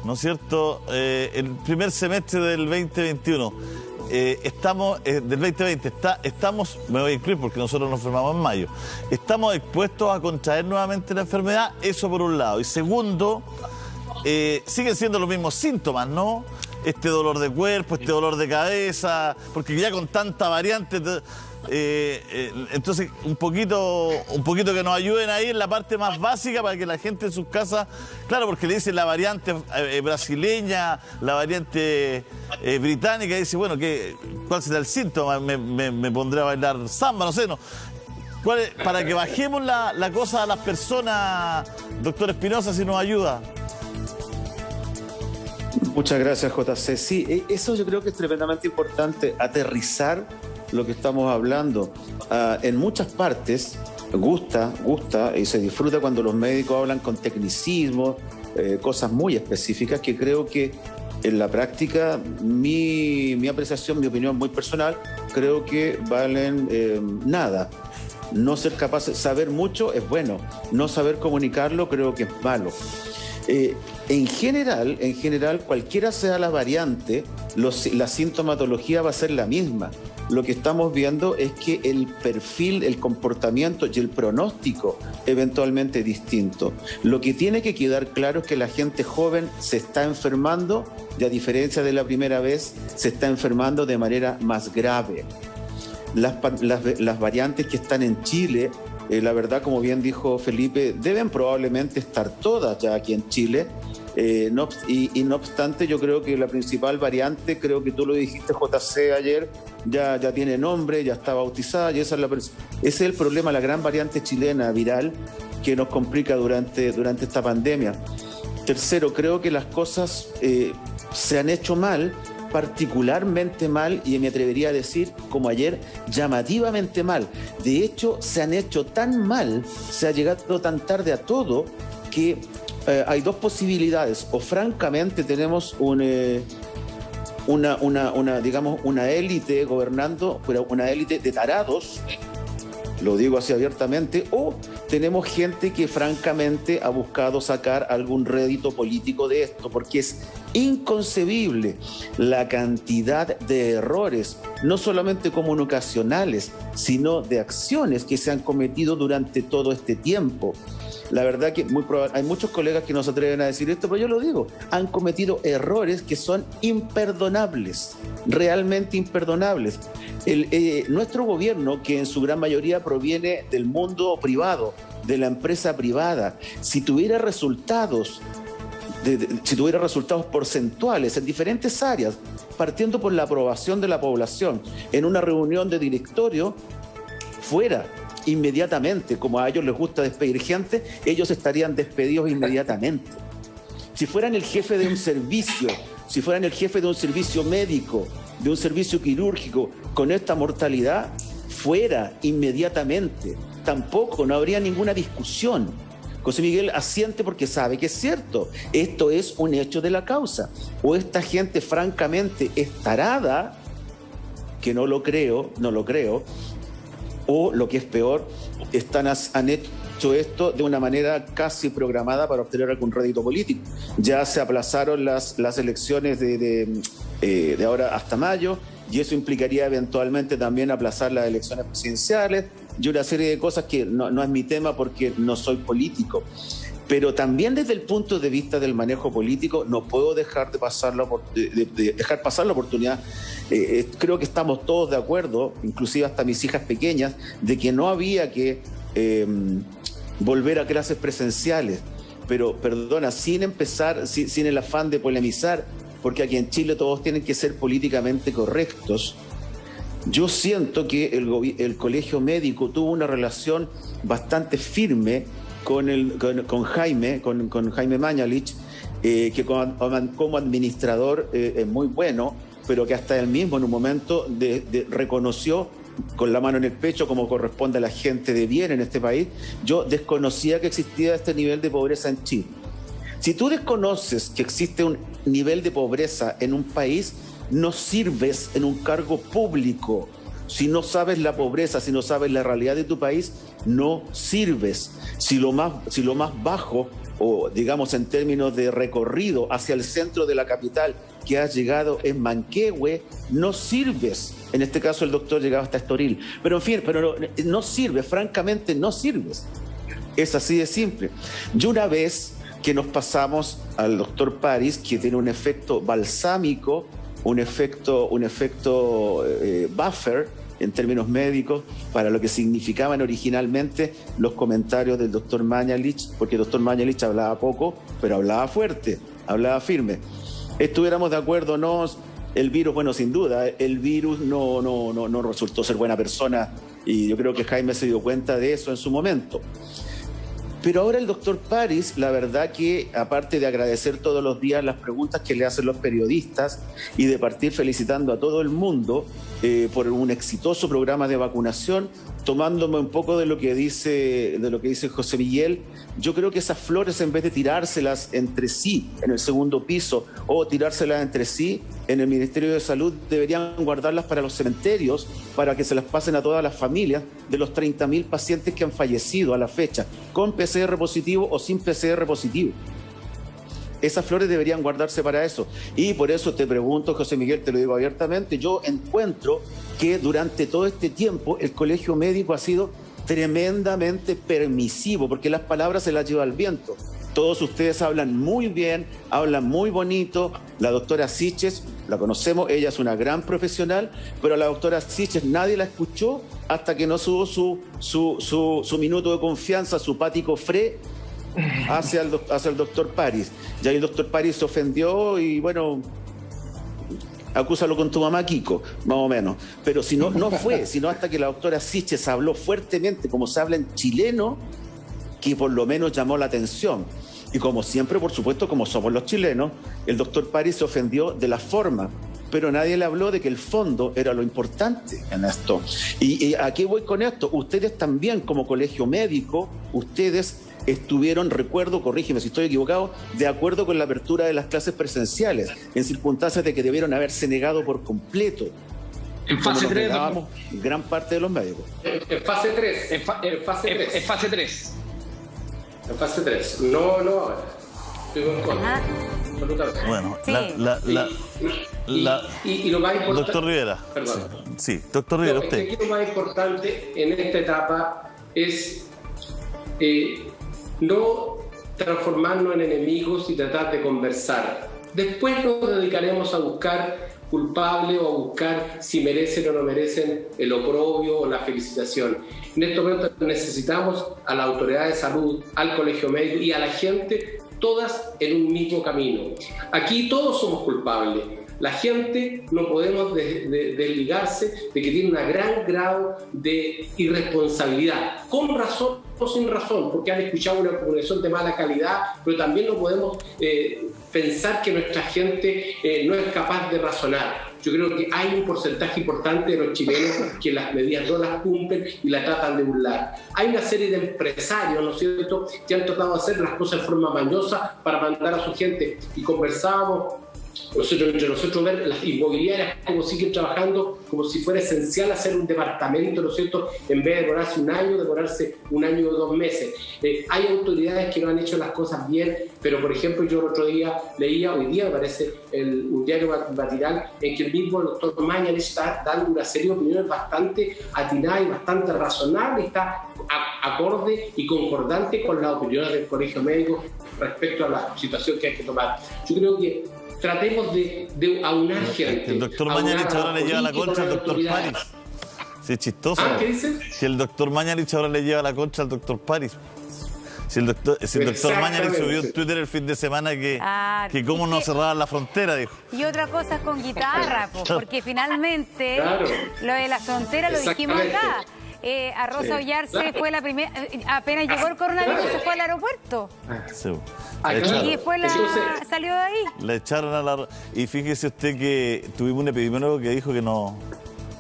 ¿no es cierto? El primer semestre del 2021, del 2020, estamos, me voy a incluir porque nosotros nos enfermamos en mayo, ¿estamos expuestos a contraer nuevamente la enfermedad? Eso por un lado. Y segundo, siguen siendo los mismos síntomas, ¿no? Este dolor de cuerpo, este dolor de cabeza, porque ya con tanta variante... entonces un poquito que nos ayuden ahí en la parte más básica para que la gente en sus casas, claro, porque le dicen la variante brasileña, la variante británica, y dice, bueno, ¿cuál será el síntoma? Me pondré a bailar samba, no sé, ¿no? Para que bajemos la cosa a las personas, doctor Espinosa, si nos ayuda. Muchas gracias, JC. Sí, eso yo creo que es tremendamente importante, aterrizar lo que estamos hablando. En muchas partes gusta y se disfruta cuando los médicos hablan con tecnicismo, cosas muy específicas que creo que en la práctica, mi apreciación, mi opinión muy personal, creo que valen nada. No ser capaz de saber mucho es bueno, no saber comunicarlo creo que es malo. En general, cualquiera sea la variante, la sintomatología va a ser la misma. Lo que estamos viendo es que el perfil, el comportamiento y el pronóstico eventualmente es distinto. Lo que tiene que quedar claro es que la gente joven se está enfermando, y a diferencia de la primera vez, se está enfermando de manera más grave. Las variantes que están en Chile, la verdad, como bien dijo Felipe, deben probablemente estar todas ya aquí en Chile. No obstante, yo creo que la principal variante, creo que tú lo dijiste, JC, ayer, ya tiene nombre, ya está bautizada, y ese es el problema, la gran variante chilena viral que nos complica durante esta pandemia. Tercero, creo que las cosas se han hecho mal, particularmente mal, y me atrevería a decir, como ayer, llamativamente mal. De hecho, se han hecho tan mal, se ha llegado tan tarde a todo, que hay dos posibilidades. O francamente tenemos una élite gobernando, pero una élite de tarados, lo digo así abiertamente, o tenemos gente que francamente ha buscado sacar algún rédito político de esto, porque es inconcebible la cantidad de errores, no solamente comunicacionales, sino de acciones que se han cometido durante todo este tiempo. La verdad que hay muchos colegas que no se atreven a decir esto, pero yo lo digo, han cometido errores que son imperdonables, realmente imperdonables. Nuestro gobierno, que en su gran mayoría proviene del mundo privado, de la empresa privada, si tuviera resultados porcentuales en diferentes áreas, partiendo por la aprobación de la población, en una reunión de directorio, fuera inmediatamente, como a ellos les gusta despedir gente, ellos estarían despedidos inmediatamente. Si fueran el jefe de un servicio, si fueran el jefe de un servicio médico, de un servicio quirúrgico, con esta mortalidad, fuera inmediatamente. Tampoco, no habría ninguna discusión. José Miguel asiente porque sabe que es cierto. Esto es un hecho de la causa. O esta gente francamente es tarada, que no lo creo, o lo que es peor, han hecho esto de una manera casi programada para obtener algún rédito político. Ya se aplazaron las elecciones de ahora hasta mayo, y eso implicaría eventualmente también aplazar las elecciones presidenciales y una serie de cosas que no es mi tema porque no soy político. Pero también desde el punto de vista del manejo político no puedo dejar pasar la oportunidad. Creo que estamos todos de acuerdo, inclusive hasta mis hijas pequeñas, de que no había que volver a clases presenciales. Pero, perdona, sin el afán de polemizar, porque aquí en Chile todos tienen que ser políticamente correctos, yo siento que el colegio médico tuvo una relación bastante firme con Jaime Mañalich, que como administrador es muy bueno, pero que hasta él mismo en un momento reconoció con la mano en el pecho, como corresponde a la gente de bien en este país. Yo desconocía que existía este nivel de pobreza en Chile. Si tú desconoces que existe un nivel de pobreza en un país, no sirves en un cargo público. Si no sabes la pobreza, si no sabes la realidad de tu país, no sirves. Si lo más bajo, o digamos en términos de recorrido hacia el centro de la capital que has llegado es Manquehue, no sirves. En este caso el doctor llegaba hasta Estoril. Pero en fin, no sirves, francamente no sirves. Es así de simple. Y una vez que nos pasamos al doctor París, que tiene un efecto balsámico, un efecto buffer en términos médicos para lo que significaban originalmente los comentarios del doctor Mañalich, porque el doctor Mañalich hablaba poco, pero hablaba fuerte, hablaba firme. Estuviéramos de acuerdo, no, el virus, bueno, sin duda, el virus no resultó ser buena persona, y yo creo que Jaime se dio cuenta de eso en su momento. Pero ahora el doctor París, la verdad que aparte de agradecer todos los días las preguntas que le hacen los periodistas y de partir felicitando a todo el mundo por un exitoso programa de vacunación, tomándome un poco de lo que dice José Miguel, yo creo que esas flores, en vez de tirárselas entre sí en el segundo piso o tirárselas entre sí en el Ministerio de Salud, deberían guardarlas para los cementerios, para que se las pasen a todas las familias de los 30.000 pacientes que han fallecido a la fecha, con PCR positivo o sin PCR positivo. Esas flores deberían guardarse para eso. Y por eso te pregunto, José Miguel, te lo digo abiertamente, yo encuentro que durante todo este tiempo el colegio médico ha sido tremendamente permisivo, porque las palabras se las lleva el viento. Todos ustedes hablan muy bien, hablan muy bonito. La doctora Siches, la conocemos, ella es una gran profesional, pero a la doctora Siches nadie la escuchó hasta que no subo su minuto de confianza, su pático fre hacia el doctor París. Ya el doctor París se ofendió y bueno, acúsalo con tu mamá, Kiko, más o menos. Pero si no fue, sino hasta que la doctora Siches habló fuertemente, como se habla en chileno, que por lo menos llamó la atención. Y como siempre, por supuesto, como somos los chilenos, el doctor París se ofendió de la forma, pero nadie le habló de que el fondo era lo importante en esto. ¿Y a qué voy con esto? Ustedes también, como colegio médico, ustedes estuvieron, recuerdo, corrígeme si estoy equivocado, de acuerdo con la apertura de las clases presenciales, en circunstancias de que debieron haberse negado por completo. En fase 3, gran parte de los médicos. En fase 3. En fase 3. En fase 3. No ahora. Estoy en contra. Bueno, sí. Y lo más importante... Doctor Rivera. Perdón. Sí, doctor Rivera, usted. Aquí lo más importante en esta etapa es no transformarnos en enemigos y tratar de conversar. Después nos dedicaremos a buscar culpables o a buscar si merecen o no merecen el oprobio o la felicitación. En este momento necesitamos a la autoridad de salud, al colegio médico y a la gente, todas en un mismo camino. Aquí todos somos culpables. La gente no podemos desligarse de que tiene un gran grado de irresponsabilidad, con razón o sin razón, porque han escuchado una comunicación de mala calidad, pero también no podemos pensar que nuestra gente no es capaz de razonar. Yo creo que hay un porcentaje importante de los chilenos que las medidas no las cumplen y las tratan de burlar. Hay una serie de empresarios, ¿no es cierto?, que han tratado de hacer las cosas de forma mañosa para mandar a su gente. Y conversábamos entre nosotros ver las inmobiliarias cómo siguen trabajando como si fuera esencial hacer un departamento, ¿no es cierto?, en vez de demorarse un año o 2 meses. Hay autoridades que no han hecho las cosas bien, pero por ejemplo yo el otro día leía, hoy día me parece, un diario matinal en que el mismo doctor Mañalich está dando una serie de opiniones bastante atinadas y bastante razonables, está acorde y concordante con las opiniones del Colegio Médico respecto a la situación que hay que tomar. Yo creo que tratemos de aunar gente. El doctor Mañalich ahora le lleva la concha al doctor París. Sí, es chistoso. ¿Qué dices? Si el doctor Mañalich ahora le lleva la concha al doctor París. Si el doctor Mañalich subió en Twitter el fin de semana que cómo no cerraban la frontera, dijo. Y otra cosa es con guitarra, porque finalmente lo de la frontera lo dijimos acá. A Rosa Ollarse fue la primera, apenas llegó el coronavirus se fue al aeropuerto. Sí. Y después salió de ahí. La echaron a la... Y fíjese usted que tuvimos un epidemiólogo que dijo que no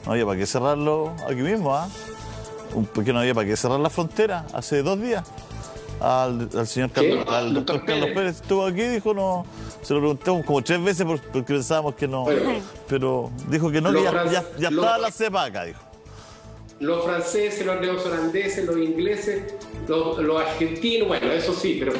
había para qué cerrarlo aquí mismo, porque no había para qué cerrar la frontera hace 2 días. Al señor al doctor Carlos Pérez estuvo aquí, dijo no, se lo preguntamos como 3 veces porque pensábamos que no, pero dijo que no, que ya estaba la cepa acá, dijo. Los franceses, los neozelandeses, los ingleses, los argentinos, bueno, eso sí, pero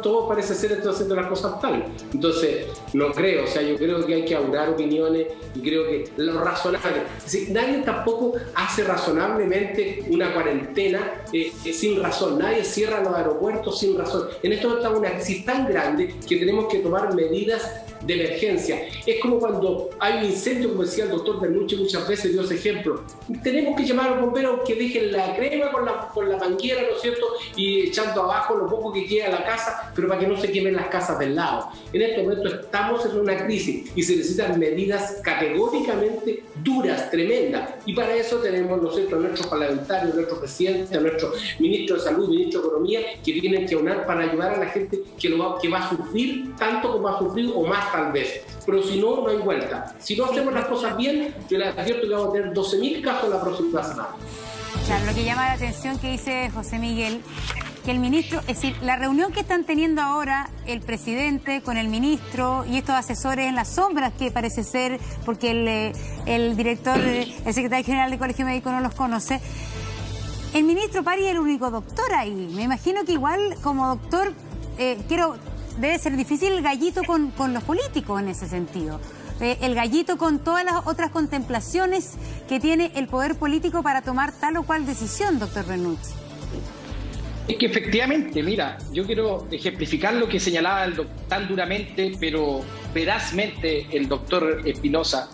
todo parece ser entonces haciendo las cosas tal. Entonces, no creo, o sea, yo creo que hay que aunar opiniones y creo que lo razonable. Es decir, nadie tampoco hace razonablemente una cuarentena sin razón, nadie cierra los aeropuertos sin razón. En esto está una crisis tan grande que tenemos que tomar medidas de emergencia. Es como cuando hay un incendio, como decía el doctor Bernucci muchas veces, dio ese ejemplo. Tenemos que llamar a los bomberos que dejen la crema con la manguera, ¿no es cierto?, y echando abajo lo poco que queda a la casa, pero para que no se quemen las casas del lado. En este momento estamos en una crisis y se necesitan medidas categóricamente duras, tremendas, y para eso tenemos, ¿no es cierto?, a nuestros parlamentarios, a nuestro presidente, a nuestro ministro de Salud, ministro de Economía, que tienen que aunar para ayudar a la gente que va a sufrir tanto como ha sufrido o más tal vez, pero si no, no hay vuelta. Si no hacemos las cosas bien, yo les advierto que vamos a tener 12.000 casos la próxima semana. Claro, lo que llama la atención que dice José Miguel, que el ministro, es decir, la reunión que están teniendo ahora el presidente con el ministro y estos asesores en las sombras que parece ser, porque el director, el secretario general del Colegio Médico no los conoce, el ministro París es el único doctor ahí. Me imagino que igual como doctor, debe ser difícil el gallito con los políticos en ese sentido. El gallito con todas las otras contemplaciones que tiene el poder político para tomar tal o cual decisión, doctor Bernucci. Es que efectivamente, mira, yo quiero ejemplificar lo que señalaba tan duramente, pero verazmente el doctor Espinosa.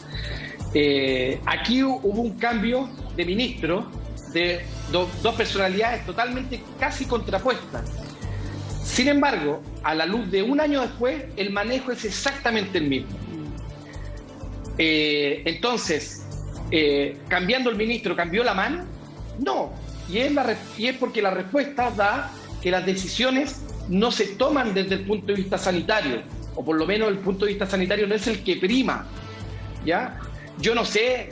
Aquí hubo un cambio de ministro de dos personalidades totalmente casi contrapuestas. Sin embargo, a la luz de 1 año después, el manejo es exactamente el mismo. Entonces, ¿cambiando el ministro cambió la mano? No, y es porque la respuesta da que las decisiones no se toman desde el punto de vista sanitario, o por lo menos el punto de vista sanitario no es el que prima, ¿ya? Yo no sé,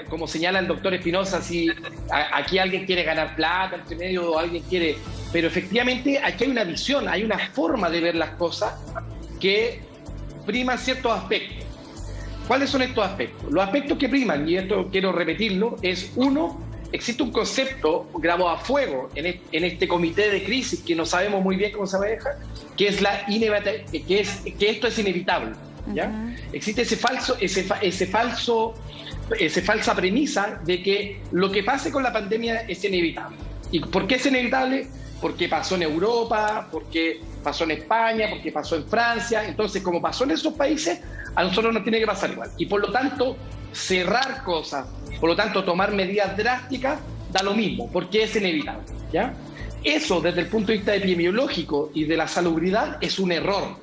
como señala el doctor Espinosa, si aquí alguien quiere ganar plata entre medio o alguien quiere... Pero efectivamente aquí hay una visión, hay una forma de ver las cosas que priman ciertos aspectos. ¿Cuáles son estos aspectos? Los aspectos que priman, y esto quiero repetirlo, es uno, existe un concepto grabado a fuego en este comité de crisis que no sabemos muy bien cómo se maneja, que es que esto es inevitable, ¿ya? Existe esa falsa premisa de que lo que pase con la pandemia es inevitable. ¿Y por qué es inevitable? Porque pasó en Europa, porque pasó en España, porque pasó en Francia. Entonces, como pasó en esos países, a nosotros nos tiene que pasar igual. Y por lo tanto, cerrar cosas, por lo tanto, tomar medidas drásticas, da lo mismo, porque es inevitable, ¿ya? Eso, desde el punto de vista epidemiológico y de la salubridad, es un error,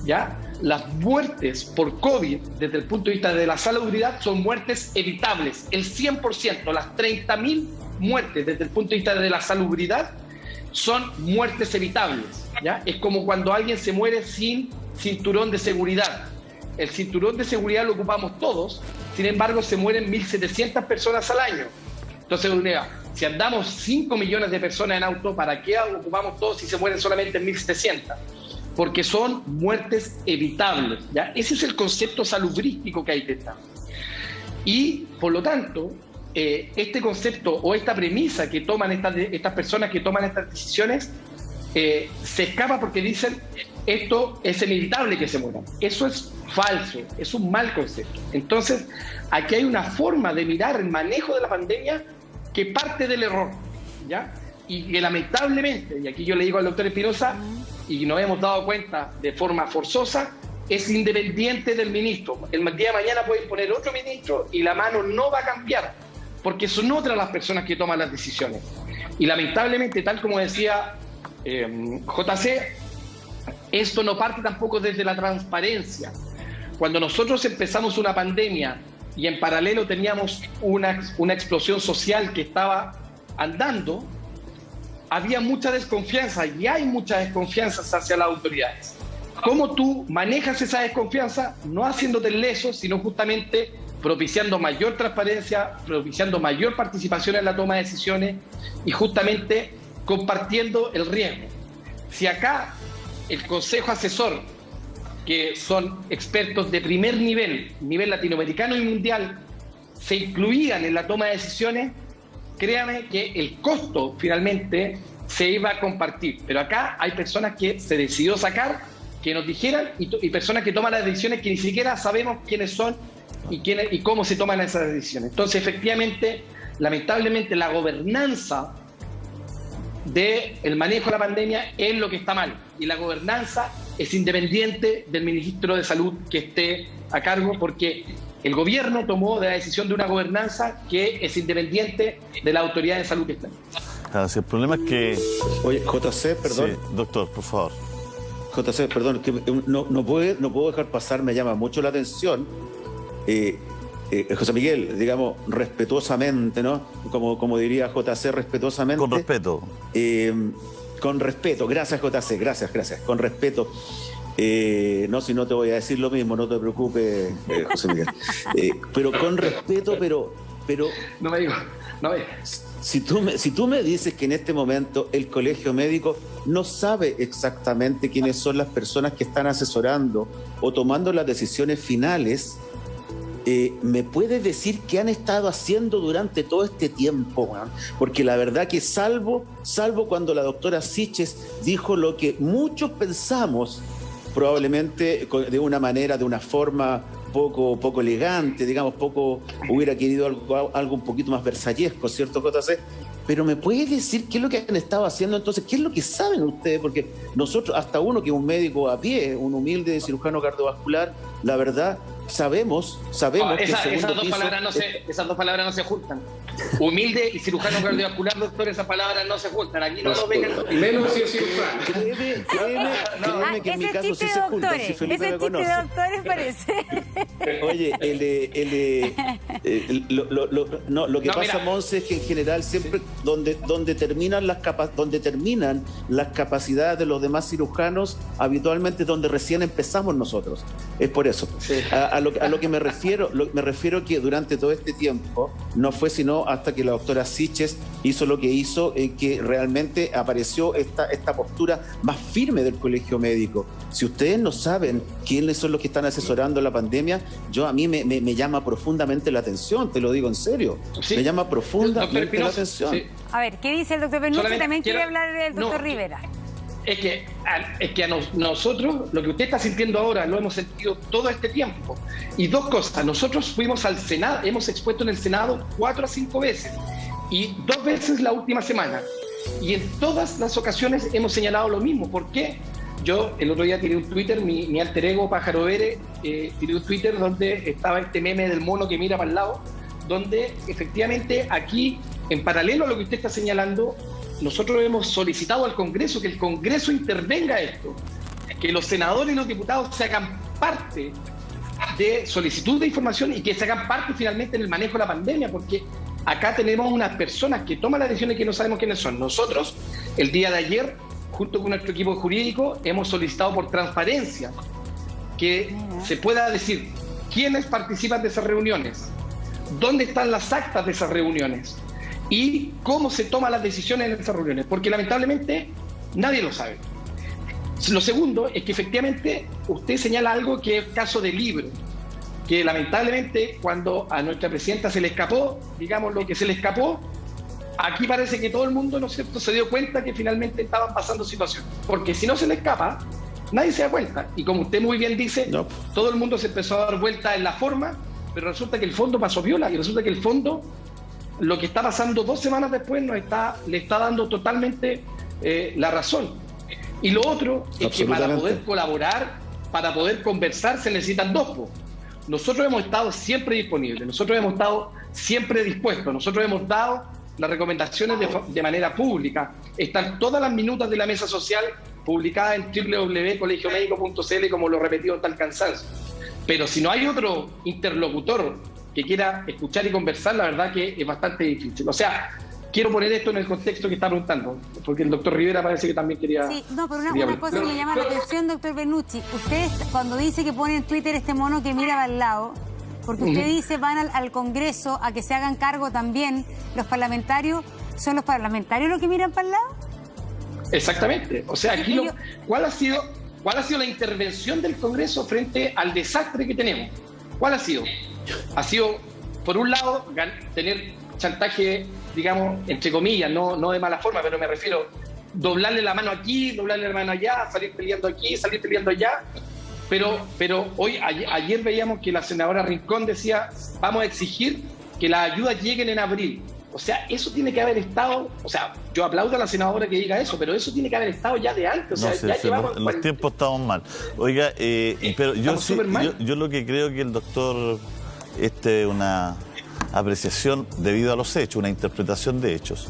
¿ya? Las muertes por COVID, desde el punto de vista de la salubridad, son muertes evitables. El 100%, las 30.000 muertes desde el punto de vista de la salubridad, son muertes evitables, ¿ya? Es como cuando alguien se muere sin cinturón de seguridad. El cinturón de seguridad lo ocupamos todos, sin embargo se mueren 1.700 personas al año. Entonces, si andamos 5 millones de personas en auto, ¿para qué ocupamos todos si se mueren solamente 1.700? porque son muertes evitables, ¿ya? Ese es el concepto salubrístico que hay detrás. Y, por lo tanto, este concepto o esta premisa que toman estas personas que toman estas decisiones se escapa porque dicen esto es inevitable que se mueran. Eso es falso, es un mal concepto. Entonces, aquí hay una forma de mirar el manejo de la pandemia que parte del error, ¿ya? Y que lamentablemente, y aquí yo le digo al doctor Espinosa, y nos hemos dado cuenta de forma forzosa, es independiente del ministro. El día de mañana puede poner otro ministro y la mano no va a cambiar, porque son otras las personas que toman las decisiones. Y lamentablemente, tal como decía JC, esto no parte tampoco desde la transparencia. Cuando nosotros empezamos una pandemia y en paralelo teníamos una explosión social que estaba andando, había mucha desconfianza y hay mucha desconfianza hacia las autoridades. ¿Cómo tú manejas esa desconfianza? No haciéndote leso, sino justamente propiciando mayor transparencia, propiciando mayor participación en la toma de decisiones y justamente compartiendo el riesgo. Si acá el Consejo Asesor, que son expertos de primer nivel latinoamericano y mundial, se incluían en la toma de decisiones, créame que el costo finalmente se iba a compartir. Pero acá hay personas que se decidió sacar, que nos dijeran, y personas que toman las decisiones que ni siquiera sabemos quiénes son y cómo se toman esas decisiones. Entonces, efectivamente, lamentablemente, la gobernanza del manejo de la pandemia es lo que está mal. Y la gobernanza es independiente del ministro de Salud que esté a cargo, porque el gobierno tomó la decisión de una gobernanza que es independiente de la autoridad de salud que está. Claro, si el problema es que... Oye, JC, perdón. Sí, doctor, por favor. JC, perdón, que no puedo dejar pasar, me llama mucho la atención. José Miguel, digamos, respetuosamente, ¿no? Como diría JC, respetuosamente. Con respeto. Con respeto, gracias JC, gracias. Con respeto. No, si no te voy a decir lo mismo, no te preocupes, José Miguel. Pero con respeto, pero... No me digo, no me... Si tú me dices que en este momento el colegio médico no sabe exactamente quiénes son las personas que están asesorando o tomando las decisiones finales, ¿me puedes decir qué han estado haciendo durante todo este tiempo, man? Porque la verdad que salvo cuando la doctora Siches dijo lo que muchos pensamos, probablemente de una manera, de una forma poco elegante, digamos, hubiera querido algo un poquito más versallesco, ¿cierto, JC? Pero ¿me puedes decir qué es lo que han estado haciendo entonces? ¿Qué es lo que saben ustedes? Porque nosotros, hasta uno que es un médico a pie, un humilde cirujano cardiovascular, la verdad, sabemos que esas dos palabras no se juntan. Humilde y cirujano cardiovascular, doctor, esas palabras no se juntan. Aquí no lo vengan. Menos si es cirujano. Créeme que en mi caso sí se juntan. Si Felipe ese me chiste conoce. de doctores parece. Oye, lo que pasa, mira. Monse, es que en general siempre donde terminan las capacidades de los demás cirujanos, habitualmente es donde recién empezamos nosotros. Es por eso. Sí. A lo que me refiero que durante todo este tiempo no fue sino hasta que la doctora Siches hizo lo que hizo, que realmente apareció esta postura más firme del colegio médico. Si ustedes no saben quiénes son los que están asesorando la pandemia, a mí me llama profundamente la atención, te lo digo en serio. Sí. Me llama profundamente la atención. Sí. A ver, ¿qué dice el doctor Penucci? También quiere quiero- hablar del doctor no, Rivera. Es que a nosotros, lo que usted está sintiendo ahora, lo hemos sentido todo este tiempo. Y dos cosas, nosotros fuimos al Senado, hemos expuesto en el Senado 4 a 5 veces, y 2 veces la última semana. Y en todas las ocasiones hemos señalado lo mismo. ¿Por qué? Yo el otro día tiré un Twitter, mi alter ego Pájaro Vere, tiré un Twitter donde estaba este meme del mono que mira para el lado, donde efectivamente aquí, en paralelo a lo que usted está señalando, nosotros hemos solicitado al Congreso que el Congreso intervenga esto, que los senadores y los diputados se hagan parte de solicitud de información y que se hagan parte finalmente en el manejo de la pandemia, porque acá tenemos unas personas que toman las decisiones que no sabemos quiénes son. Nosotros, el día de ayer, junto con nuestro equipo jurídico, hemos solicitado por transparencia que se pueda decir quiénes participan de esas reuniones, dónde están las actas de esas reuniones y cómo se toman las decisiones en esas reuniones, porque lamentablemente nadie lo sabe. Lo segundo es que efectivamente usted señala algo que es caso de libro, que lamentablemente cuando a nuestra presidenta se le escapó, digamos lo que se le escapó, aquí parece que todo el mundo, ¿no es cierto?, se dio cuenta que finalmente estaban pasando situaciones. Porque si no se le escapa, nadie se da cuenta. Y como usted muy bien dice, no, todo el mundo se empezó a dar vuelta en la forma, pero resulta que el fondo pasó viola, y resulta que el fondo, lo que está pasando 2 semanas después, le está dando totalmente la razón. Y lo otro es que para poder colaborar, para poder conversar, se necesitan 2. Nosotros hemos estado siempre disponibles, nosotros hemos estado siempre dispuestos, nosotros hemos dado las recomendaciones de manera pública. Están todas las minutas de la mesa social publicadas en www.colegiomédico.cl, como lo he repetido hasta el cansancio. Pero si no hay otro interlocutor que quiera escuchar y conversar, la verdad que es bastante difícil. O sea, quiero poner esto en el contexto que está preguntando, porque el doctor Rivera parece que también quería... Sí, no, pero una cosa que me llama la atención, doctor Bernucci. Usted, cuando dice que pone en Twitter este mono que mira al lado, porque usted dice van al Congreso a que se hagan cargo también los parlamentarios, ¿son los parlamentarios los que miran para el lado? Exactamente. O sea, aquí ¿cuál ha sido la intervención del Congreso frente al desastre que tenemos? ¿Cuál ha sido? Ha sido, por un lado, tener chantaje, digamos, entre comillas, no de mala forma, pero me refiero, doblarle la mano aquí, doblarle la mano allá, salir peleando aquí, salir peleando allá. Pero ayer veíamos que la senadora Rincón decía, vamos a exigir que las ayudas lleguen en abril. O sea, eso tiene que haber estado, o sea, yo aplaudo a la senadora que diga eso, pero eso tiene que haber estado ya de antes. O sea, los tiempos estamos mal. Oiga, pero yo lo que creo que el doctor, una apreciación debido a los hechos, una interpretación de hechos.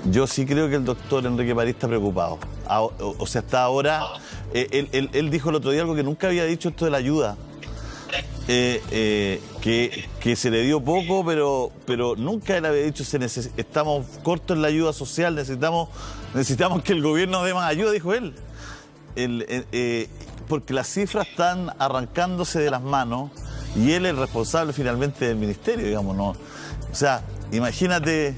Yo sí creo que el doctor Enrique París está preocupado. O sea, hasta ahora, él dijo el otro día algo que nunca había dicho, esto de la ayuda. Que se le dio poco, pero nunca él había dicho estamos cortos en la ayuda social, necesitamos que el gobierno dé más ayuda, dijo él. Porque las cifras están arrancándose de las manos y él es responsable finalmente del ministerio, digamos, ¿no? O sea, imagínate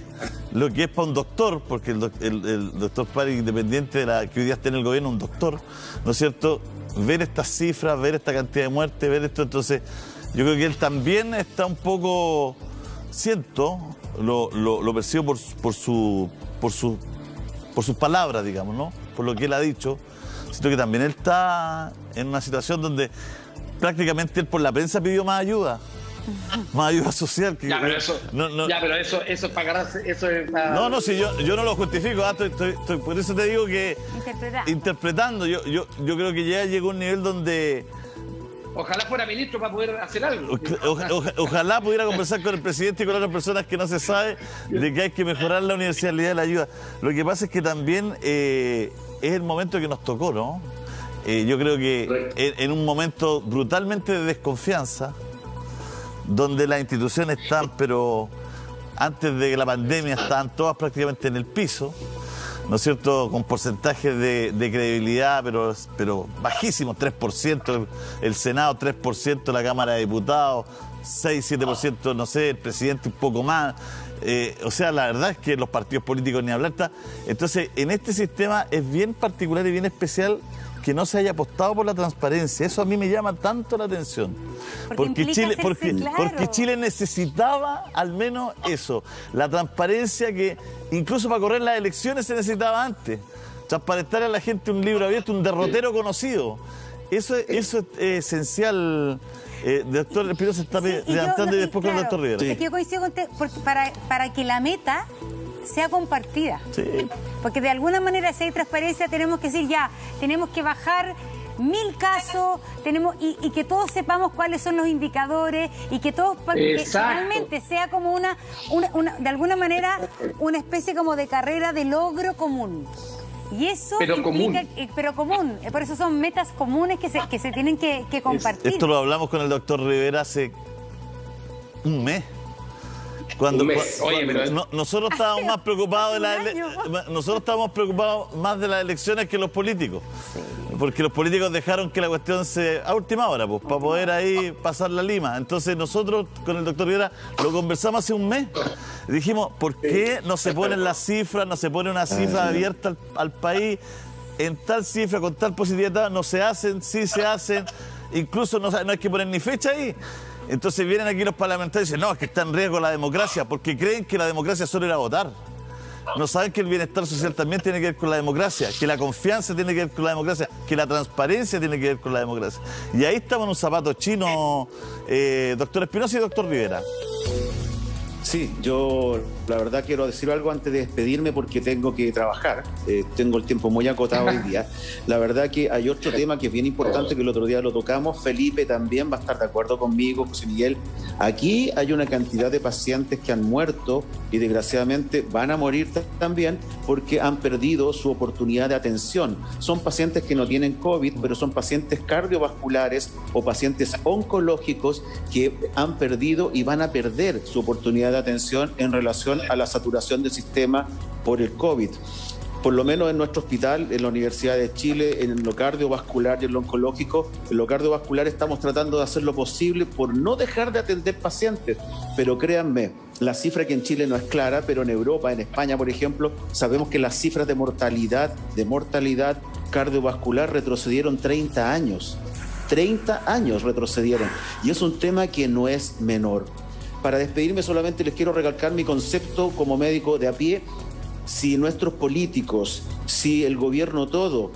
lo que es para un doctor, porque el doctor París, independiente de la que hoy día está en el gobierno, un doctor, ¿no es cierto?, ver estas cifras, ver esta cantidad de muertes, ver esto, entonces yo creo que él también está un poco, lo percibo por sus palabras, digamos, ¿no? Por lo que él ha dicho. Siento que también él está en una situación donde prácticamente él por la prensa pidió más ayuda social. Que, pero eso es para agarrarse, eso es para... No, si yo no lo justifico, estoy, por eso te digo que interpretando, yo creo que ya llegó un nivel donde... Ojalá fuera ministro para poder hacer algo. Ojalá pudiera conversar con el presidente y con otras personas que no se sabe de que hay que mejorar la universalidad de la ayuda. Lo que pasa es que también es el momento que nos tocó, ¿no? Yo creo que en un momento brutalmente de desconfianza, donde las instituciones están, pero antes de la pandemia estaban todas prácticamente en el piso, ¿no es cierto?, con porcentajes de credibilidad, pero bajísimos, 3%, el Senado 3%, la Cámara de Diputados, 6-7%, no sé, el presidente un poco más. O sea, la verdad es que los partidos políticos ni hablar está. Entonces, en este sistema es bien particular y bien especial que no se haya apostado por la transparencia. Eso a mí me llama tanto la atención. Porque Chile necesitaba al menos eso, la transparencia que incluso para correr las elecciones se necesitaba antes. Transparentar a la gente un libro abierto, un derrotero conocido. Eso es esencial. Doctor Espinosa se está levantando y después con el doctor Rivera. Sí. Es que yo coincido con usted, porque para que la meta sea compartida. Sí. Porque de alguna manera, si hay transparencia, tenemos que decir ya, tenemos que bajar 1000 casos, y que todos sepamos cuáles son los indicadores y que todos que finalmente sea como una de alguna manera una especie como de carrera de logro común. Y eso implica, pero común. Por eso son metas comunes que se tienen que compartir. Esto lo hablamos con el doctor Rivera hace un mes. Nosotros estábamos más preocupados más de las elecciones que los políticos. Sí. Porque los políticos dejaron que la cuestión a última hora, pues, para poder ahí pasar la lima. Entonces nosotros con el doctor Rivera lo conversamos hace un mes. Dijimos, ¿por qué no se ponen las cifras, no se pone una cifra abierta al país? en tal cifra, con tal positividad, no se hacen, sí se hacen, incluso no hay que poner ni fecha ahí. Entonces vienen aquí los parlamentarios y dicen, no, es que está en riesgo la democracia, porque creen que la democracia solo era votar. No saben que el bienestar social también tiene que ver con la democracia, que la confianza tiene que ver con la democracia, que la transparencia tiene que ver con la democracia. Y ahí estamos en un zapato chino, doctor Espinosa y doctor Rivera. Sí, yo la verdad quiero decir algo antes de despedirme porque tengo que trabajar, tengo el tiempo muy acotado hoy día. La verdad que hay otro tema que es bien importante que el otro día lo tocamos, Felipe también va a estar de acuerdo conmigo, José Miguel. Aquí hay una cantidad de pacientes que han muerto y desgraciadamente van a morir también porque han perdido su oportunidad de atención. Son pacientes que no tienen COVID, pero son pacientes cardiovasculares o pacientes oncológicos que han perdido y van a perder su oportunidad de atención en relación a la saturación del sistema por el COVID. Por lo menos en nuestro hospital, en la Universidad de Chile, en lo cardiovascular y en lo oncológico, en lo cardiovascular estamos tratando de hacer lo posible por no dejar de atender pacientes. Pero créanme, la cifra que en Chile no es clara, pero en Europa, en España, por ejemplo, sabemos que las cifras de mortalidad cardiovascular retrocedieron 30 años. 30 años retrocedieron. Y es un tema que no es menor. Para despedirme solamente les quiero recalcar mi concepto como médico de a pie. Si nuestros políticos, si el gobierno todo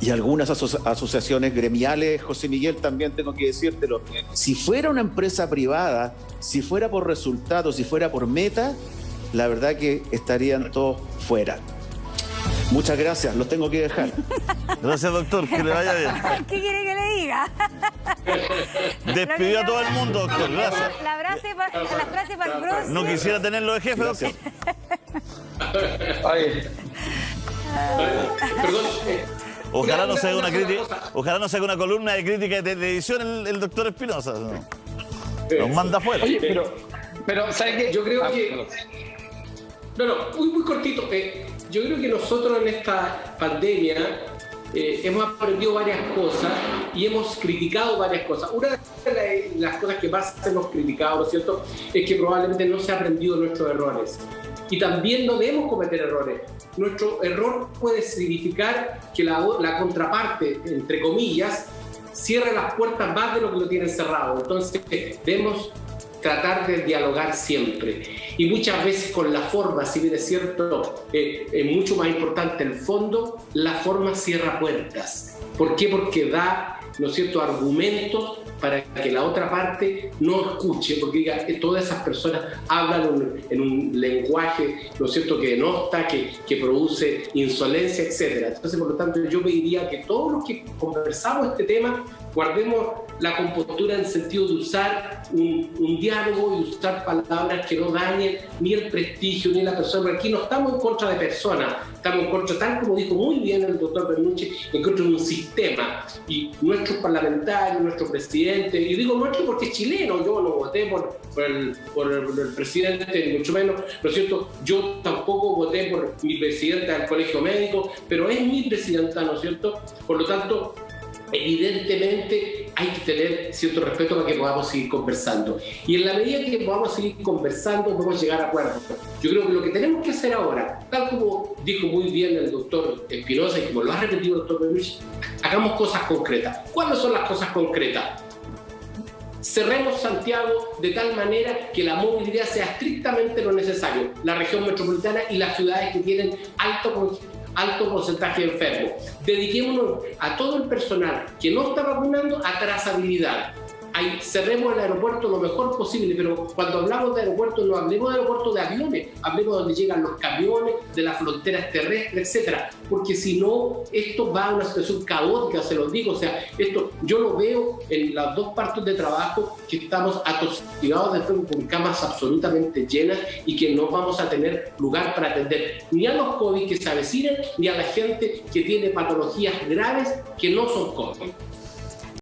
y algunas asociaciones gremiales, José Miguel, también tengo que decírtelo, si fuera una empresa privada, si fuera por resultados, si fuera por meta, la verdad que estarían todos fuera. Muchas gracias, los tengo que dejar. Gracias, doctor, que le vaya bien. ¿Qué quiere que le diga? Despidió a todo el mundo, doctor, gracias. La frase para el próximo. No quisiera tenerlo de jefe, doctor. Perdón. Ojalá no se haga una crítica, ojalá no se haga una columna de crítica de televisión el doctor Espinosa. Nos manda afuera. Oye, pero ¿sabes qué? Yo creo que... muy cortito. Yo creo que nosotros en esta pandemia hemos aprendido varias cosas y hemos criticado varias cosas. Una de las cosas que más hemos criticado, ¿no es cierto?, es que probablemente no se ha aprendido nuestros errores. Y también no debemos cometer errores. Nuestro error puede significar que la contraparte, entre comillas, cierre las puertas más de lo que lo tienen cerrado. Entonces debemos tratar de dialogar siempre. Y muchas veces con la forma, si bien es cierto, es mucho más importante el fondo, la forma cierra puertas. ¿Por qué? Porque da, ¿no es cierto?, argumentos para que la otra parte no escuche, porque diga que todas esas personas hablan en un lenguaje, ¿no es cierto?, que denota, que produce insolencia, etc. Entonces, por lo tanto, yo pediría que todos los que conversamos este tema guardemos la compostura en el sentido de usar un diálogo y usar palabras que no dañen ni el prestigio ni la persona, porque aquí no estamos en contra de personas, estamos en contra, tal como dijo muy bien el doctor Bernucci, en contra de un sistema. Y nuestros parlamentarios, nuestro presidente, y digo nuestro porque es chileno, yo no voté por el presidente, ni mucho menos, ¿no es cierto? Yo tampoco voté por mi presidenta del colegio médico, pero es mi presidenta, ¿no es cierto? Por lo tanto, evidentemente hay que tener cierto respeto para que podamos seguir conversando. Y en la medida que podamos seguir conversando, podemos llegar a acuerdos. Yo creo que lo que tenemos que hacer ahora, tal como dijo muy bien el doctor Espinosa y como lo ha repetido el doctor Bernucci, hagamos cosas concretas. ¿Cuáles son las cosas concretas? Cerremos Santiago de tal manera que la movilidad sea estrictamente lo necesario. La región metropolitana y las ciudades que tienen alto porcentaje de enfermos. Dediquémonos a todo el personal que no está vacunando a trazabilidad. Cerremos el aeropuerto lo mejor posible, pero cuando hablamos de aeropuertos no hablemos de aeropuertos de aviones, hablemos de donde llegan los camiones, de las fronteras terrestres, etcétera, porque si no, esto va a una situación caótica, se los digo. O sea, esto yo lo veo en las dos partes de trabajo, que estamos atosigados de enfermos con camas absolutamente llenas y que no vamos a tener lugar para atender ni a los COVID que se avecinan, ni a la gente que tiene patologías graves que no son COVID.